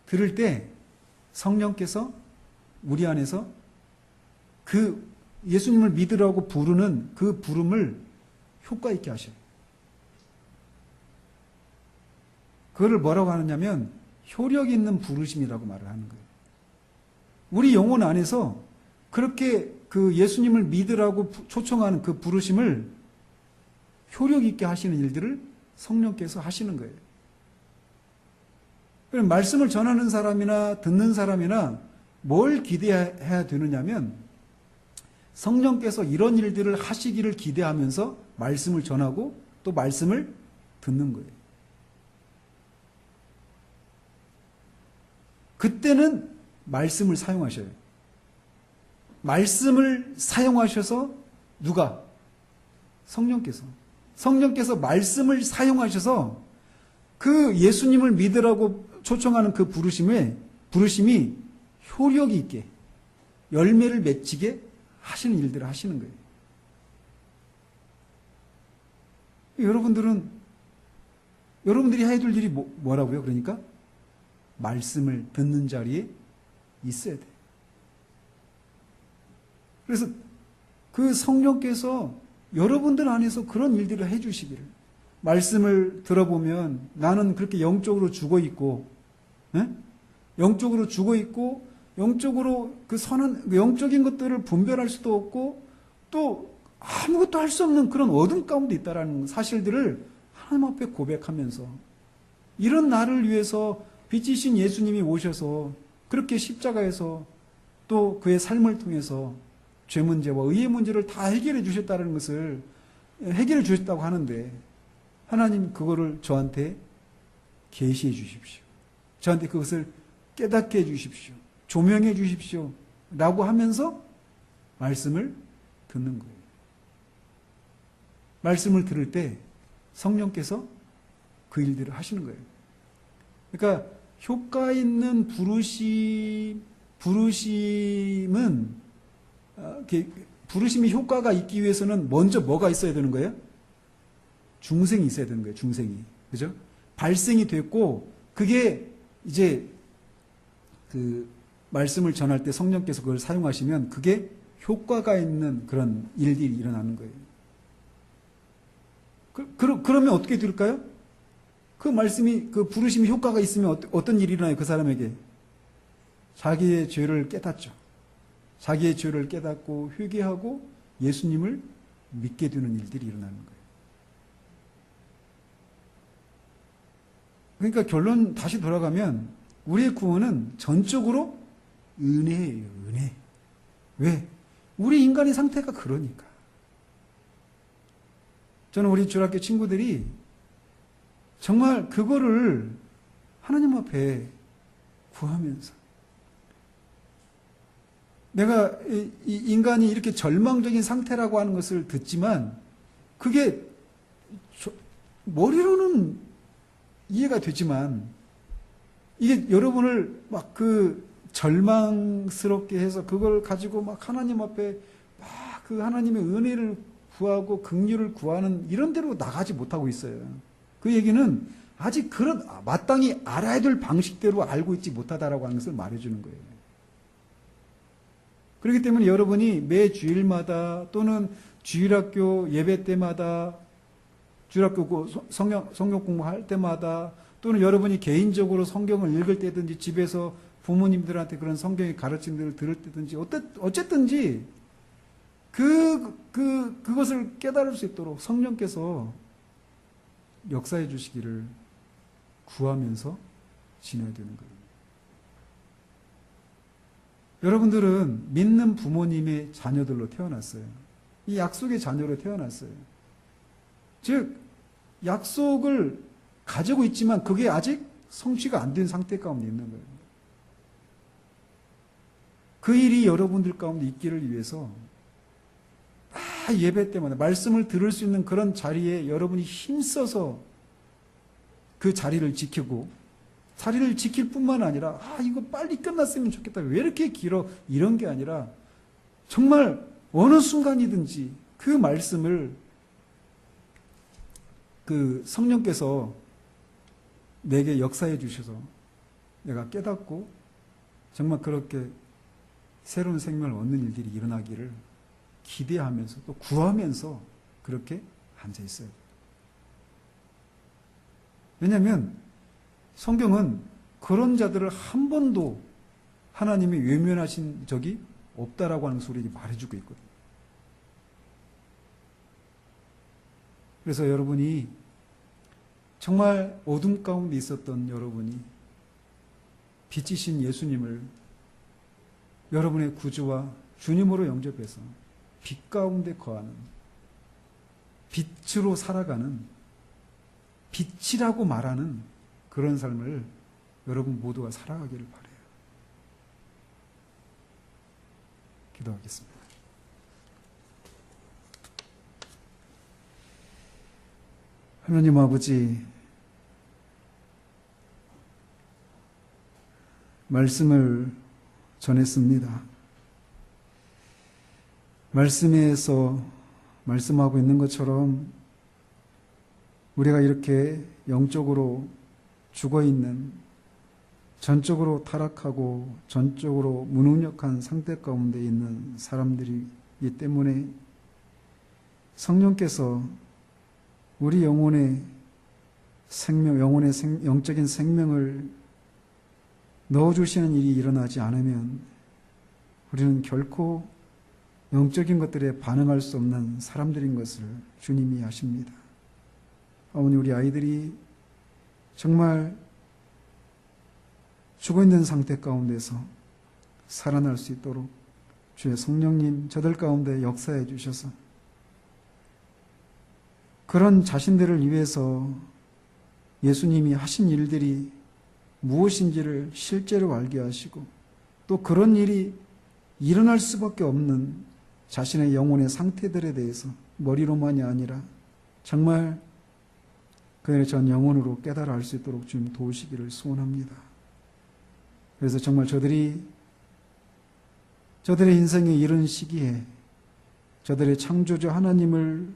들을 때 성령께서 우리 안에서 그 예수님을 믿으라고 부르는 그 부름을 효과 있게 하셔요. 그거를 뭐라고 하느냐면 효력 있는 부르심이라고 말을 하는 거예요. 우리 영혼 안에서 그렇게 그 예수님을 믿으라고 초청하는 그 부르심을 효력 있게 하시는 일들을 성령께서 하시는 거예요. 그럼 말씀을 전하는 사람이나 듣는 사람이나 뭘 기대해야 되느냐면 성령께서 이런 일들을 하시기를 기대하면서 말씀을 전하고 또 말씀을 듣는 거예요. 그때는 말씀을 사용하셔요. 말씀을 사용하셔서 누가? 성령께서 말씀을 사용하셔서 그 예수님을 믿으라고 초청하는 그 부르심이 효력이 있게 열매를 맺히게 하시는 일들을 하시는 거예요. 여러분들이 해야 될 일이 뭐라고요? 그러니까 말씀을 듣는 자리에 있어야 돼요. 그래서 그 성령께서 여러분들 안에서 그런 일들을 해주시기를. 말씀을 들어보면 나는 그렇게 영적으로 죽어있고, 영적으로 죽어있고, 영적으로 그 선한, 영적인 것들을 분별할 수도 없고, 또 아무것도 할 수 없는 그런 어둠 가운데 있다라는 사실들을 하나님 앞에 고백하면서 이런 나를 위해서 빛이신 예수님이 오셔서 그렇게 십자가에서 또 그의 삶을 통해서 죄 문제와 의의 문제를 다 해결해 주셨다는 것을 해결해 주셨다고 하는데 하나님 그거를 저한테 계시해 주십시오. 저한테 그것을 깨닫게 해 주십시오. 조명해 주십시오. 라고 하면서 말씀을 듣는 거예요. 말씀을 들을 때 성령께서 그 일들을 하시는 거예요. 그러니까 효과 있는 부르심은 부르심이 효과가 있기 위해서는 먼저 뭐가 있어야 되는 거예요? 중생이 있어야 되는 거예요. 중생이. 그죠? 발생이 됐고 그게 이제 그 말씀을 전할 때 성령께서 그걸 사용하시면 그게 효과가 있는 그런 일들이 일어나는 거예요. 그러면 어떻게 될까요? 그 말씀이, 그 부르심이 효과가 있으면 어떤 일이 일어나요? 그 사람에게. 자기의 죄를 깨닫죠. 자기의 죄를 깨닫고 회개하고 예수님을 믿게 되는 일들이 일어나는 거예요. 그러니까 결론 다시 돌아가면 우리의 구원은 전적으로 은혜예요. 은혜. 왜? 우리 인간의 상태가 그러니까. 저는 우리 주일학교 친구들이 정말 그거를 하나님 앞에 구하면서 내가 이 인간이 이렇게 절망적인 상태라고 하는 것을 듣지만 그게 머리로는 이해가 되지만 이게 여러분을 막 그 절망스럽게 해서 그걸 가지고 막 하나님 앞에 막 그 하나님의 은혜를 구하고 긍휼을 구하는 이런 데로 나가지 못하고 있어요. 그 얘기는 아직 그런 마땅히 알아야 될 방식대로 알고 있지 못하다라고 하는 것을 말해주는 거예요. 그렇기 때문에 여러분이 매 주일마다 또는 주일학교 예배 때마다 주일학교 성경 공부할 때마다 또는 여러분이 개인적으로 성경을 읽을 때든지 집에서 부모님들한테 그런 성경의 가르침들을 들을 때든지 어쨌든지 그것을 깨달을 수 있도록 성령께서 역사해 주시기를 구하면서 지내야 되는 거예요. 여러분들은 믿는 부모님의 자녀들로 태어났어요. 이 약속의 자녀로 태어났어요. 즉, 약속을 가지고 있지만 그게 아직 성취가 안 된 상태 가운데 있는 거예요. 그 일이 여러분들 가운데 있기를 위해서 예배 때마다 말씀을 들을 수 있는 그런 자리에 여러분이 힘써서 그 자리를 지키고, 자리를 지킬 뿐만 아니라 이거 빨리 끝났으면 좋겠다, 왜 이렇게 길어, 이런 게 아니라 정말 어느 순간이든지 그 말씀을 그 성령께서 내게 역사해 주셔서 내가 깨닫고 정말 그렇게 새로운 생명을 얻는 일들이 일어나기를 기대하면서 또 구하면서 그렇게 앉아 있어요. 왜냐하면 성경은 그런 자들을 한 번도 하나님이 외면하신 적이 없다라고 하는 소리를 말해주고 있거든요. 그래서 여러분이 정말 어둠 가운데 있었던 여러분이 빛이신 예수님을 여러분의 구주와 주님으로 영접해서 빛 가운데 거하는, 빛으로 살아가는, 빛이라고 말하는 그런 삶을 여러분 모두가 살아가기를 바라요. 기도하겠습니다. 하나님 아버지, 말씀을 전했습니다. 말씀에서 말씀하고 있는 것처럼 우리가 이렇게 영적으로 죽어있는, 전적으로 타락하고 전적으로 무능력한 상태 가운데 있는 사람들이기 때문에 성령께서 우리 영혼의 생명, 영적인 생명을 넣어주시는 일이 일어나지 않으면 우리는 결코 영적인 것들에 반응할 수 없는 사람들인 것을 주님이 아십니다. 어머니, 우리 아이들이 정말 죽어있는 상태 가운데서 살아날 수 있도록 주의 성령님 저들 가운데 역사해 주셔서 그런 자신들을 위해서 예수님이 하신 일들이 무엇인지를 실제로 알게 하시고, 또 그런 일이 일어날 수밖에 없는 자신의 영혼의 상태들에 대해서 머리로만이 아니라 정말 그들의 전 영혼으로 깨달아 알 수 있도록 주님 도우시기를 소원합니다. 그래서 정말 저들의 인생의 이런 시기에 저들의 창조주 하나님을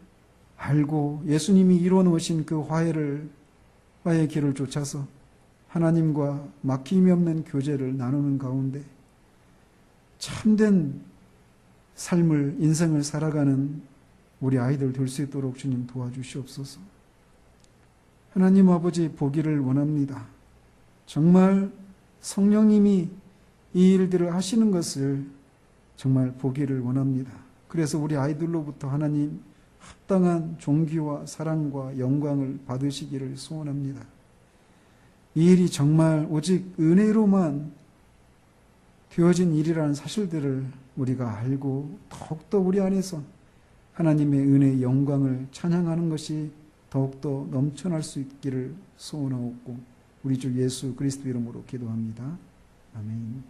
알고 예수님이 이루어 놓으신 그 화해의 길을 쫓아서 하나님과 막힘이 없는 교제를 나누는 가운데 참된 삶을, 인생을 살아가는 우리 아이들 될 수 있도록 주님 도와주시옵소서. 하나님 아버지, 보기를 원합니다. 정말 성령님이 이 일들을 하시는 것을 정말 보기를 원합니다. 그래서 우리 아이들로부터 하나님 합당한 존귀와 사랑과 영광을 받으시기를 소원합니다. 이 일이 정말 오직 은혜로만 되어진 일이라는 사실들을 우리가 알고 더욱더 우리 안에서 하나님의 은혜의 영광을 찬양하는 것이 더욱더 넘쳐날 수 있기를 소원하옵고 우리 주 예수 그리스도 이름으로 기도합니다. 아멘.